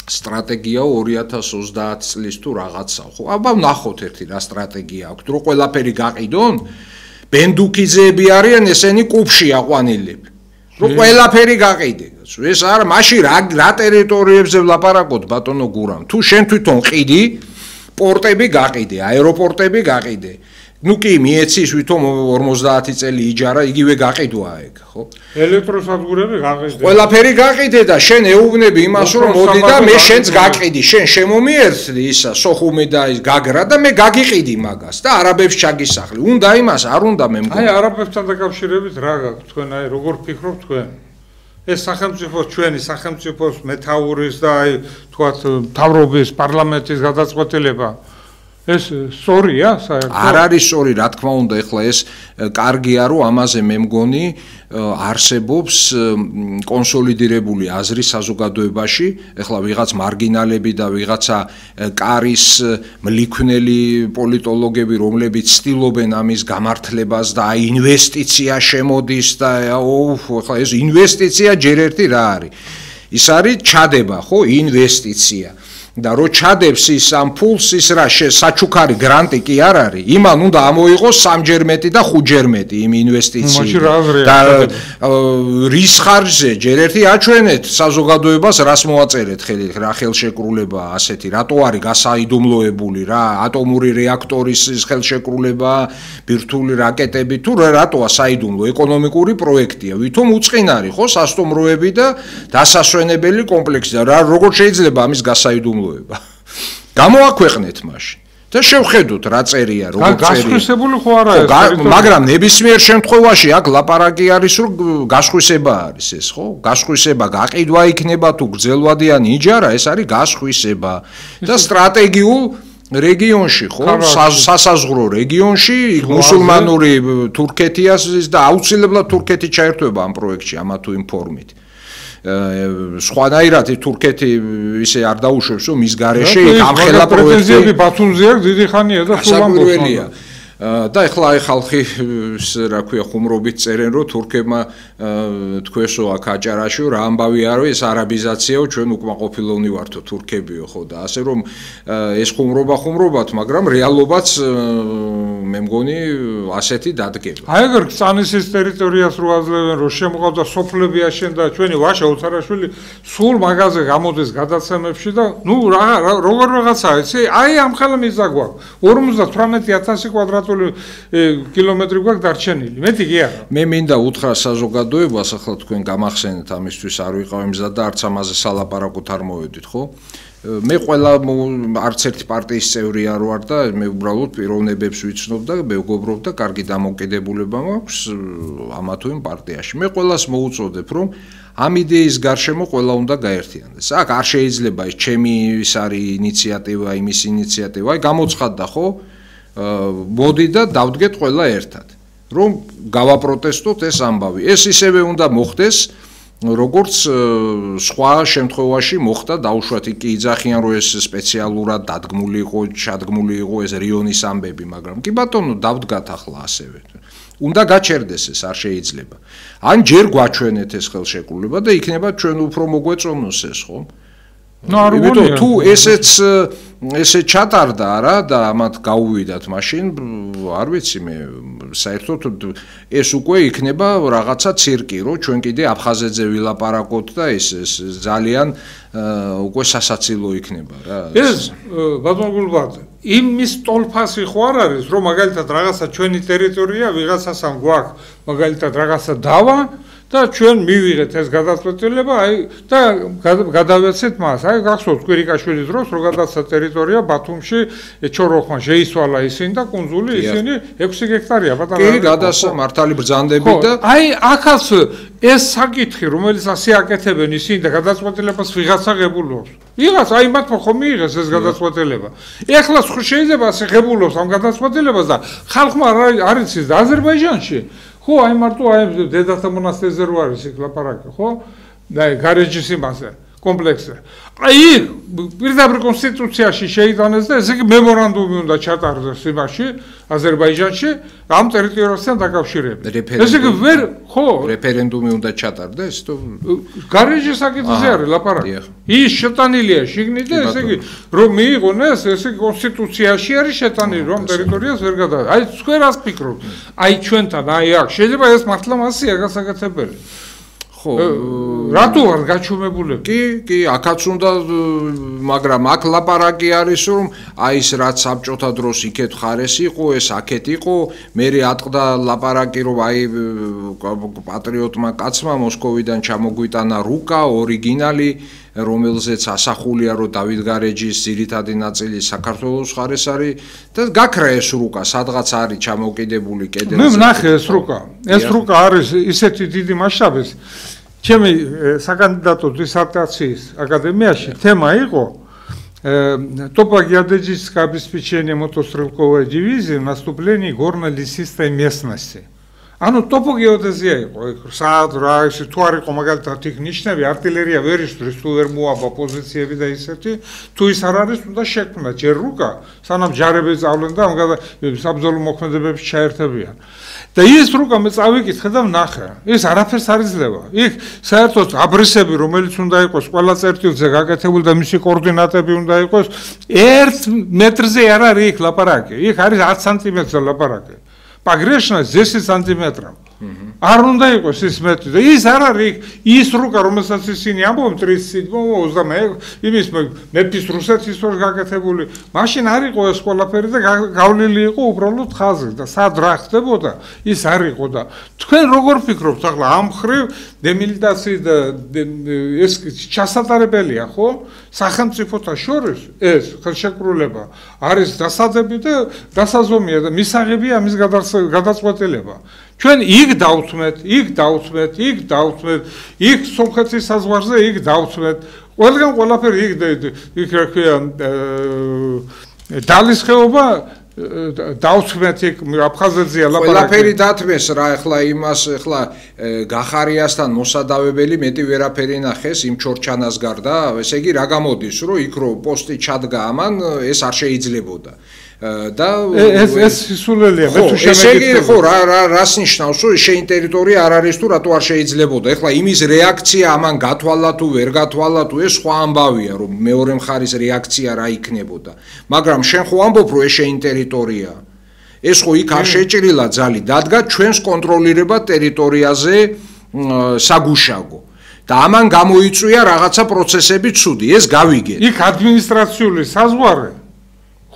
სტრატეგია 2030 წლის თუ რაღაცა ხო აბა ნახოთ ერთი რა სტრატეგია აქვს თუ ყველაფერი გაყიდონ ბენდუკიძეები არიან ესენი კუბში აყვანილები რომ ყველაფერი გაყიდე ეს არა მაშინ რა ტერიტორიებზე ვლაპარაკოთ ბატონო გურამ თუ შენ თვითონ ყიდი პორტები გაყიდე აეროპორტები გაყიდე ну კი მიეცის ვითომ 50 წელი იჯარა იგივე გაყიდვა ეგ ხო ელექტროსადგურები გაყიდე ყველაფერი გაყიდე და შენ ეუბნები იმას რომ მოდი და მე შენც გაყიდი შენ შემომიერთდი ისა სოხუმი და ის გაგრა და მე გაგიყიდი მაგას და არაბებს ჩაგისახლი უნდა იმას არ უნდა მე მგონი აი არაბებთან დაკავშირებით რა გაქვთ თქვენ აი როგორ ფიქრობთ თქვენ ეს სახელმწიფოს ჩვენი სახელმწიფოს მეთაურის და აი თქვათ მთავრობის პარლამენტის გადაწყვეტილება ეს სწორია საერთოდ არ არის სწორი რა თქმა უნდა ეხლა ეს კარგია რომ ამაზე მე მგონი არსებობს კონსოლიდირებული აზრი საზოგადოებაში ეხლა ვიღაც მარგინალები და ვიღაცა კარის მლიქვნელი პოლიტოლოგები რომლებიც ცდილობენ ამის გამართლებას და აი ინვესტიცია შემოდის და ეხლა ეს ინვესტიცია ჯერ ერთი რა არის ის არის ჩადება ხო ინვესტიცია და რო ჩადებს ის ამ ფულს ის რა საჩუქარი გრანტი კი არ არის იმან უნდა ამოიღოს 3-ჯერ მეტი და 5-ჯერ მეტი იმ ინვესტიციით და რის ხარჯზე ჯერ ერთი აჩვენეთ საზოგადოებას რას მოაწერეთ რა ხელშეკრულება ასეთი რატო არის გასაიდუმლოებული რა ატომური რეაქტორის ხელშეკრულება ბირთვული რაკეტები თუ რატოა საიდუმლო ეკონომიკური პროექტია ვითომ უწყინარი ხო სასტუმროები და დასასვენებელი კომპლექსი და როგორ შეიძლება ამის გასაიდუმლო გამოაქვეყნეთ მაშინ და შევხედოთ რა წერია როგორ წერია გასხვისებული ხო არა ეს მაგრამ ნებისმიერ შემთხვევაში აქ ლაპარაკი არის რომ გასხვისება არის ეს ხო გასხვისება გაყიდვა იქნება თუ გრძელვადიანი იჯარა ეს არის გასხვისება და სტრატეგიულ რეგიონში ხო სასაზღვრო რეგიონში მუსულმანური თურქეთია და აუცილებლად თურქეთი ჩაერთვება ამ პროექტში ამა თუ იმ ფორმით სხვანაირად თურქეთი ისე არ დაუშვებს რომ მის გარეშე ამხელა პროექტები ბათუმზე აქვს დიდი ხანია და სულ ამბობია და ეხლა აი ხალხი რა ქვია ხუმრობით წერენ რომ თურქებმა თქვენსო აქ აჭარაში რა ამბავი არო ეს არაბიზაციაო ჩვენ უკმაყოფილოვნი ვართო თურქებიო ხო და ასე რომ ეს ხუმრობათ მაგრამ რეალობაც მე მგონი ასეთი დადგება აი ეგრ კწანისის ტერიტორიას რო აძლევენ რომ შემოყავდა სოფლები აშენდა ჩვენი ვაშა უცარაშვილი სულ მაგაზე გამოდის გადაცემებში და ნუ როგორ რაღაცაა იცი აი ამხელა მიზა გვაქვს 58000 კვადრატ გასამართული კილომეტრი გვაქვს დარჩენილი. მეტი კი არა. მე მინდა უთხრა საზოგადოებას, ახლა თქვენ გამახსენეთ ამისთვის არ ვიყავ მზად და არც ამაზე სალაპარაკოთ არ მოვედით, ხო? მე ყველა არც ერთი პარტიის წევრი არ ვარ და მე უბრალოდ პიროვნებებს ვიცნობ და მეგობრობ და კარგი დამოკიდებულება მაქვს ამა თუ იმ პარტიაში. მე ყველას მოუწოდებ, რომ ამ იდეის გარშემო ყველა უნდა გაერთიანდეს. აქ არ შეიძლება ის ჩემი ის არის ინიციატივა, იმის ინიციატივა. აი გამოცხადდა, ხო? მოდი და დავდგეთ ყველა ერთად. რომ გავაპროტესტოთ ეს ამბავი. ეს ისევე უნდა მოხდეს როგორც სხვა შემთხვევაში მოხდა დაუშვათ კი იძახიან რომ ეს სპეციალურად დადგმული იყო, ჩადგმული იყო ეს რიონის ამბები, მაგრამ კი ბატონო დავდგათ ახლა ასევე. უნდა გაჩერდეს ეს არ შეიძლება. ან ჯერ გვაჩვენეთ ეს ხელშეკრულება და იქნება ჩვენ უფრო მოგვეწონოს ეს, ხო? ნუ არ ვგონია. თუ ესე ჩატარდა რა და ამათ გაუვიდათ მაშინ არ ვიცი მე საერთოდ ეს უკვე იქნება რაღაცა ცირკი რომ ჩვენ კიდე აფხაზეთზე ვილაპარაკოთ და ეს ძალიან უკვე სასაცილო იქნება რა ეს ბატონ გულბაძე იმის ტოლფასი ხო არ არის რომ მაგალითად რაღაცა ჩვენი ტერიტორია ვიღაცასთან გვაქვს მაგალითად რაღაცა დავა და ჩვენ მივიღეთ ეს გადაწყვეტილება, აი და გადავეცეთ მას. აი გახსოვთ კვირიკაშვილის დროს რო გადაცა ტერიტორია ბათუმში, ჩოროხმა შეისვალა ისინი და კუნძული ისინი 6 გექტარია პატარა. კი, გადასცა მართალი ბრძანდები და აი ახაც ეს საკითხი, რომელიც ასე აკეთებენ ისინი და გადაწყვეტილებას ვიღაცა ღებულობს. ვიღაც აი მათმა ხომ მიიღეს ეს გადაწყვეტილება. ეხლა შეიძლება ასე ღებულობს ამ გადაწყვეტილებას და ხალხმა არ იცის და აზერბაიჯანში ხო, აი მარტო აი დედათა მონასტერზე რო არის იქ ლაპარაკი, ხო? და გარეჯის იმაზე, კომპლექსზე. აი პირდაპირ კონსტიტუციაში შეიტანეს და ესე იგი მემორანდუმი უნდა ჩატარდეს იმაში, აზერბაიჯანში, ამ ტერიტორიასთან დაკავშირებით. ესე იგი ვერ, ხო, რეფერენდუმი უნდა ჩატარდეს, თუ გარეჯის საკითხზე არის ლაპარაკი. ის შეტანილია შიგნით და ესე იგი რომ მიიღონ ეს, ესე იგი კონსტიტუციაში არის შეტანილი, რომ ტერიტორიას ვერ გადააჭრა. აი თქვენ რას ფიქრობთ? აი ჩვენთან, აი აქ შეიძლება ეს მართლა მასია გასაკეთებელი. რატო არ გაჩვენებულები? კი, აქაც უნდა, მაგრამ აქ ლაპარაკი არის რომ აი ეს რაც საბჭოთა დროს იქეთ ხარეს იყო, ეს აქეთ იყო, მე ატყდა ლაპარაკი რომ აი პატრიოტმა კაცმა მოსკოვიდან ჩამოგვიტანა რუკა, ორიგინალი, რომელზეც ასახულია რომ დავით გარეჯის ძირითადი ნაწილი საქართველოს ხარეს არის და გაქრა ეს რუკა, სადღაც არის ჩამოკიდებული კედელზე. მე ვნახე ეს რუკა. ეს რუკა არის ისეთი დიდი მასშტაბის. ჩემი საკანდიდატო დისერტაციის აკადემიაში თემა იყო топогеодезическое обеспечение мотострелковой дивизии в наступлении горно-лесистой местности. ანუ ტოპოგეოდეზია იყო, სად რა ისე თუ არ იყო მაგალითად იქ ნიშნები, артиллерия ვერ ისთვის თუ ვერ მოაბა პოზიციები და ისეთი, თუ ის არ არის, უნდა შექმნა ჯერ რუკა, სანამ ჯარები წავლენ და ამ საბრძოლო მოქმედებებში ჩაერთებიან. და ის რუკა მე წავიკითხე და ვნახე, ის არაფერს არ იძლევა. იქ საერთოდ აბრისები, რომელიც უნდა იყოს ყველა წერტილზე გაკეთებული და მისი კოორდინატები უნდა იყოს 1 მეტრზე არ არის იქ ლაპარაკი. იქ არის 10 სანტიმეტრზე ლაპარაკი. Pogrešna 10 სანტიმეტრა. არ უნდა იყოს ის მეტრი და ის არ არის ის რუკა რომელსაც ისინი ამბობენ 30 იმის მეფის რუსეთის დროს გაკეთებული მაშინ არ იყო ეს ყველაფერი და გავლილი იყო უბრალოდ ხაზი და სად რა ხდებოდა ის არ იყო და თქვენ როგორ ფიქრობთ ახლა ამ ხრივ დემილიტაცია და ეს ჩასატარებელია ხო სახელმწიფოთა შორის ეს ხელშეკრულება არის დასადები და დასაზომია და მისაღებია ამის გადაწყვეტილება ჩვენ იქ დავთმეთ, იქ სომხეთის საზღვარზე იქ დავთმეთ. ყველგან ყველაფერი იქ რა ქვია დალის ხეობა დავთმეთ იქ აფხაზეთზეა ლაპარაკი. ყველაფერი დათმეს რა ეხლა იმას ეხლა გახარიასთან მოსადავებელი მეტი ვერაფერი ნახეს იმ ჩორჩანას გარდა, ესე იგი რა გამოდის რომ იქ რო პოსტი ჩადგა ამან ეს არ შეიძლებოდა. და ეს სულელია მე თუ შემეგეთქება ხო რას ნიშნავს რომ შენ ტერიტორია არ არის თუ რატო არ შეიძლებოდა ეხლა იმის რეაქცია ამან გათვალა თუ ვერ გათვალა თუ ეს სხვა ამბავია რომ მეორე მხარის რეაქცია რა იქნებოდა მაგრამ შენ ხო ამბობ რომ ეს შენ ტერიტორია ეს ხო იქ არ შეჭრილა ძალი დადგა ჩვენს კონტროლირება ტერიტორიაზე საგუშაგო და ამან გამოიწვია რაღაცა პროცესები ცუდი ეს გავიგეთ იქ ადმინისტრაციული საზღვარი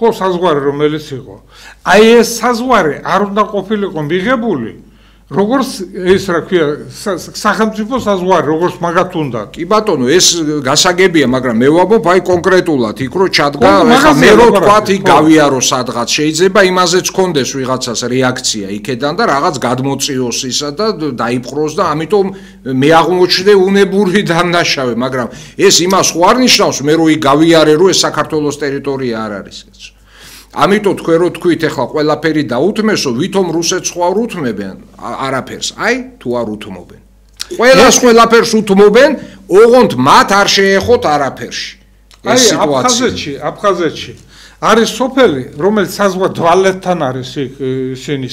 ხო, საზღვარი რომელიც იყო. აი ეს საზღვარი არ უნდა ყოფილიყო მიღებული, როგორც ეს რა ქვია, სახელმწიფო საზღვარი, როგორც მაგათ უნდა. კი ბატონო, ეს გასაგებია, მაგრამ მე ვამბობ აი კონკრეტულად იქ რო ჩადგა, ეხლა მე რო თქვათ იქ გავიარო სადღაც, შეიძლება იმაზეც კონდეს ვიღაცას რეაქცია იქედან და რაღაც გადმოწიოს ისა და დაიპყროს და ამიტომ მე აღმოჩნდა უნებური დამნაშავე, მაგრამ ეს იმას ხო არ ნიშნავს, მე რო იქ გავიარე, რომ ეს საქართველოს ტერიტორია არ არის. ამიტომ თქვენ რო თქვით ეხლა ყველაფერი დაუთმესო, ვითომ რუსეთს ხო არ უთმებენ არაფერს, აი თუ არ უთმობენ. ყველაფერს უთმობენ, ოღონდ მათ არ შეეხოთ არაფერში. აი აფხაზეთში არის სოფელი, რომელიც საზღვა დვალეთთან არის იქ ისინი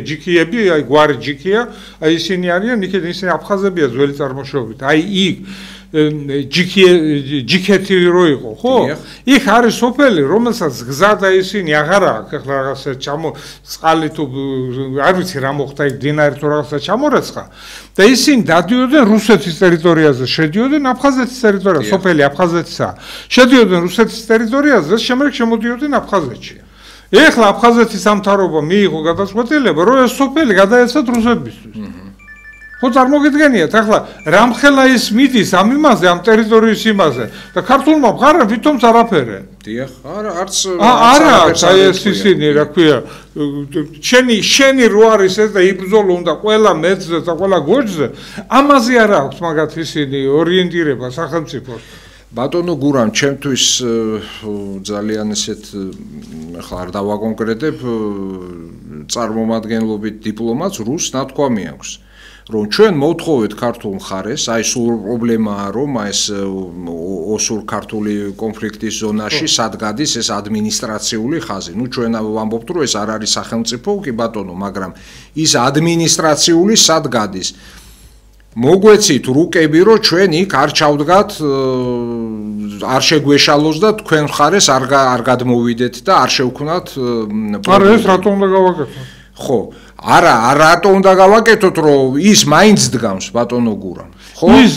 ჯიქიები, აი გვარი ჯიქია, აი ისინი არიან, იქ ისინი აფხაზებია ძველი წარმოშობით. აი იქ ჯიქეთი რო იყო, ხო? იქ არის სოფელი, რომელსაც გზა და ისინი აღარ აქვს, ახლა რაღაცა წყალი თუ არ ვიცი რა მოხდა იქ დინარი თუ რაღაცა ჩამორეცხა და ისინი დადიოდნენ რუსეთის ტერიტორიაზე, შედიოდნენ აფხაზეთის ტერიტორიაზე, სოფელი აფხაზეთისა. შედიოდნენ რუსეთის ტერიტორიაზე და შემდეგ შემოდიოდნენ აფხაზეთში. ეხლა აფხაზეთის სამთავრობა მიიღო გადაწყვეტილება, რომ ეს სოფელი გადაეცათ რუსებისთვის. ხო წარმოგიდგენიათ, ახლა რამხელა ის მიდის ამ იმაზე, ამ ტერიტორიის იმაზე და ქართულმა მხარემ ვითომც არაფერი. დიახ, არც აი ეს ისინი, რა ქვია, შენი რო არის ეს და იბრძოლო უნდა ყველა მეძზე და ყველა გოჯზე, ამაზე არ აქვს მაგათ ისინი ორიენტირება სახელმწიფოს. ბატონო გურამ, ჩემთვის ძალიან ესეთ ახლა არ დავაკონკრეტებ წარმომადგენლობით დიპლომატს რუს ნათქვამი აქვს. რომ ჩვენ მოვთხოვეთ ქართულ მხარეს, აი სულ პრობლემაა, რომ ეს ოსურ-ქართული კონფლიქტის ზონაში სად გადის ეს ადმინისტრაციული ხაზი. ნუ ჩვენ ვამბობთ, რომ ეს არ არის სახელმწიფო, კი ბატონო, მაგრამ ის ადმინისტრაციული სად გადის. მოგვეცით რუკები, რომ ჩვენ იქ არ ჩავდგათ, არ შეგვეშალოს და თქვენ მხარეს არ გადმოვიდეთ და არ შევქვნათ არა ეს რატომ უნდა გავაკეთოთ? ხო, არა რატო უნდა გავაკეთოთ, რომ ის მაინც დგამს ბატონო გურამ. ხო? ის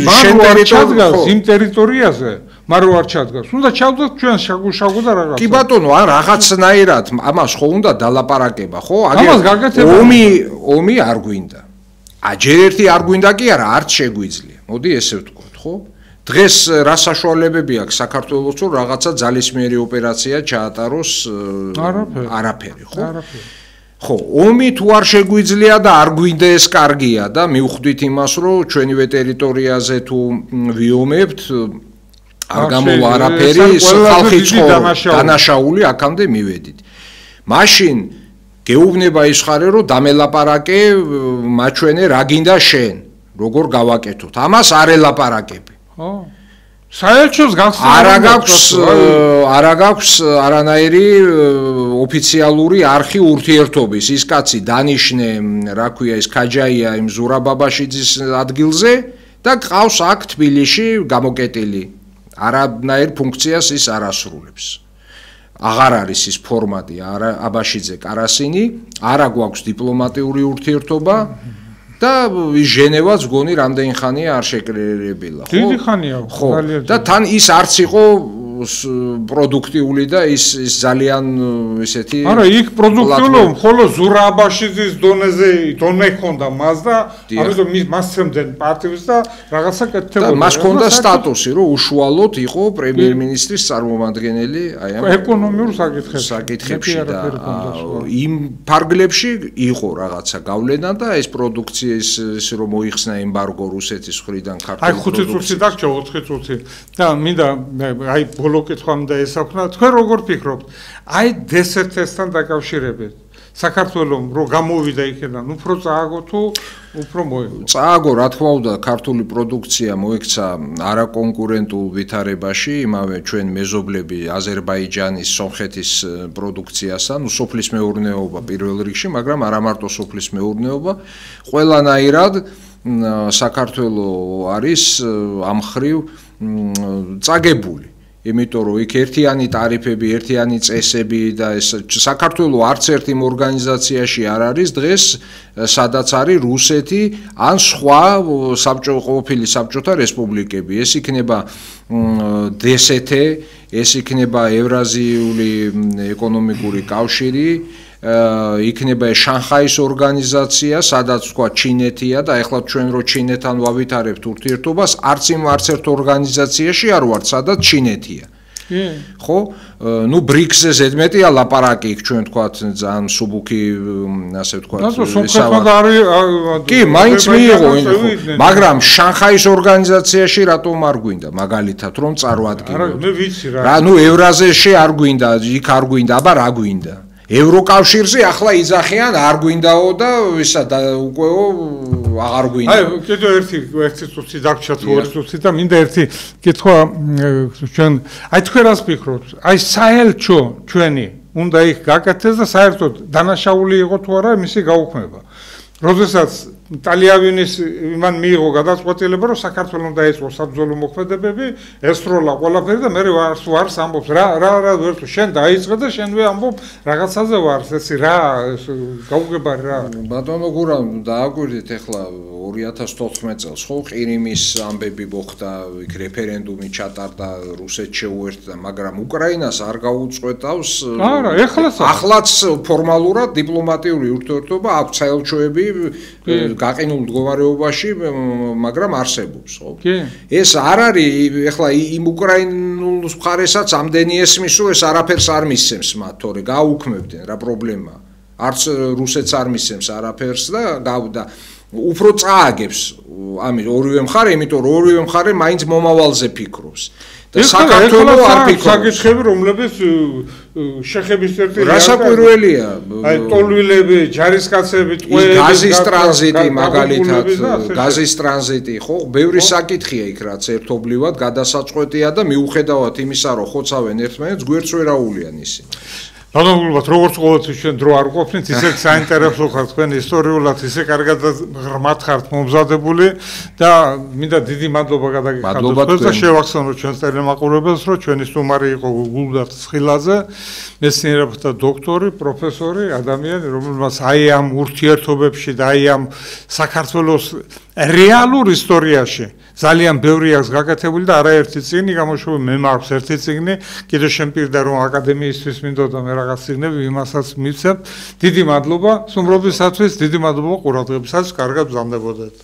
მან ჩადგავს იმ ტერიტორიაზე, მან რო არ ჩადგავს. უნდა ჩავდგათ ჩვენ შაგუშაგო და რაღაცა. კი ბატონო, ან რაღაცნაირად ამას ხო უნდა დალაპარაკება, ხო? ამას გაკეთება. ომი არ გვინდა. ჯერ ერთი არ გვინდა კი არა, არც შეგვიძლია. მოდი ესე ვთქვათ, ხო? დღეს რა საშუალებები აქვს საქართველოს, რომ რაღაცა ძალისმიერი ოპერაცია ჩაატაროს? არაფერი, ხო? არაფერი. ხო, ომი თუ არ შეგვიძლია და არ გვინდა ეს კარგია და მივხვდით იმას, რომ ჩვენივე ტერიტორიაზე თუ ვიომებთ, არ გამოვა არაფერი, ხალხი დანაშაული აქამდე მივედით. მაშინ გეუბნება ის ხარე, რომ დამელაპარაკე მაჩვენე რა გინდა შენ, როგორ გავაკეთოთ. ამას არ ელაპარაკები. ხო. საერთოდ არა გაქვს არანაირი ოფიციალური არხი ურთიერთობის. ის კაცი დანიშნე, რა ქვია, ის ქაჯაია იმ ზურაბაბაშიძის ადგილზე და ყავს აქ თბილისში გამოკეტილი. არანაირ ფუნქციას ის არ ასრულებს. აღარ არის ის ფორმატი, აბაშიძე კარასინი, არა გვაქვს დიპლომატიური ურთიერთობა. და ჟენევაც გონი რამდენი ხანია არ შეკრებილა, ხო? დიდი ხანია, ძალიან. და თან ის არც იყო პროდუქტიული და ის ძალიან ესეთი არა, იქ პროდუქტიულობა მხოლოდ ზურაბაშიძის დონე ჰქონდა მას და ამიტომ მას ცემდნენ პარტიებს და რაღაცა კეთდებოდა. და მას ჰქონდა სტატუსი, რომ უშუალოდ იყო პრემიერ-მინისტრის წარმომადგენელი აი ამ ეკონომიურ საკითხებში და იმ ფარგლებში იყო რაღაცა გავლენა და ეს პროდუქცია ის რომ მოიხსნა ემბარგო რუსეთის მხრიდან ქართულ აი 5 წუთი დაგჭა 4 წუთი და მინდა აი ბოლო კითხვა მინდა ესაქმნა თქვენ როგორ ფიქრობთ აი დესერტესთან დაკავშირებით საქართველოს რო გამოვიდა იქიდან უფრო წააგო თუ უფრო მოიგო წააგო რა თქმა უნდა ქართული პროდუქცია მოექცა არაკონკურენტულ ვითარებაში იმავე ჩვენ მეზობლები აზერბაიჯანის სომხეთის პროდუქციასთან სოფლის მეურნეობა პირველ რიგში მაგრამ არა მარტო სოფლის მეურნეობა ყველანაირად საქართველოს არის ამ ხრივ წაგებული იმიტომ რომ იქ ერთიანი ტარიფები, ერთიანი წესები და ეს საქართველოს არც ერთ იმ ორგანიზაციაში არ არის დღეს, სადაც არის რუსეთი ან სხვა ყოფილი საბჭოთა რესპუბლიკები. ეს იქნება DST, ეს იქნება ევრაზიული ეკონომიკური კავშირი, იქნება შანხაის ორგანიზაცია, სადაც თქვა ჩინეთია და ეხლა ჩვენ რო ჩინეთთან ვავითარებთ ურთიერთობას, არც ერთ ორგანიზაციაში არ ვართ, სადაც ჩინეთია. ხო? ნუ BRICS-ზე ზედმეტია ლაპარაკი იქ ჩვენ თქვათ ძალიან მსუბუქი, ასე ვთქვათ, კი, მაინც მიიღო, მაგრამ შანხაის ორგანიზაციაში რატომ არ გვინდა მაგალითად რომ წარვადგინოთ? არა, მე ვიცი რა. რა, ნუ ევრაზიაში არ გვინდა, იქ არ გვინდა, აბა რა გვინდა? ევროკავშირზე ახლა იძახიან არ გვინდაო და ისა და უკეო აღარ გვინდა. აი, კიდევ ერთი წუთი დაგჭა თუ ორი წუთი და მინდა ერთი კითხვა ჩვენ აი თქვენ რას ფიქრობთ? აი საელჩო ჩვენი უნდა იქ გაკეთდეს და საერთოდ დანაშაული იყო თუ არა მისი გაუქმება. როდესაც ტალიავინის იმან მიიღო გადაწყვეტილება რომ საქართველოს დაიწყო საბრძოლო მოქმედებები, ესროლა ყველაფერი და მე ვარს ამბობს რა ვერტო შენ დაიწყე და შენვე ამბობ რაღაცაზე ვარს ესე რა გაუგებარი რა. ბატონო გურამ დააკვირდით ახლა 2014 წელს ხო ყირიმის ამბები მოხდა, იქ რეფერენდუმი ჩატარდა, რუსეთს შეუერთდა, მაგრამ უკრაინას არ გაუწყვეტავს. არა, ახლაც ფორმალურად დიპლომატიური ურთიერთობა აქვს საელჩოები გაყინულ მდგომარეობაში, მაგრამ არსებობს, ხო? ეს არ არის, ეხლა იმ უკრაინულ მხარესაც ამდენი ესმის, რომ ეს არაფერს არ მისცემს მათ, თორე გააუქმებდნენ, რა პრობლემაა. არც რუსეთს არ მისცემს არაფერს და უფრო წააგებს ამის ორივე მხარე, იმიტომ რომ ორივე მხარე მაინც მომავალზე ფიქრობს. და საქართველოს არ ფიქრობს. საკითხები, რომლებიც შეხების წერტილი რასაკვირველია. აი ტოლვილები, ჯარისკაცები, ტყვეები, გაზის ტრანზიტი მაგალითად, გაზის ტრანზიტი, ხო? ბევრი საკითხია იქ, რაც ერთობლივად გადასაწყვეტია და მიუხედავად იმისა, რომ ხოცავენ ერთმანეთს, გვერდს ვერაულიან ისინი. ბატონო, როგორც ყოველთვის ჩვენ დრო არ ყოფნით, ისე საინტერესო ხარ თქვენ ისტორიულად, ისე კარგად ღრმად ხართ მომზადებული და მინდა დიდი მადლობა გადაგიხადოთ და შევახსენოთ ჩვენს ტელემაყურებელს, რომ ჩვენი სტუმარი იყო გულდათ ცხილაძე, მეცნიერებათა დოქტორი, პროფესორი, ადამიანი, რომელმაც აი ამ ურთიერთობებში და აი ამ საქართველოს რეალურ ისტორიაში ძალიან ბევრი აქვს გაკეთებული და არაერთი წიგნი გამოშვებული, მე მაქვს ერთი წიგნი, კიდევ შემპირდა რომ აკადემიისთვის მინდოდა მე რაღაც წიგნები იმასაც მივცემ. დიდი მადლობა სტუმრობისათვის, დიდი მადლობა ყურადღებისათვის, კარგად ბრძანდებოდეთ.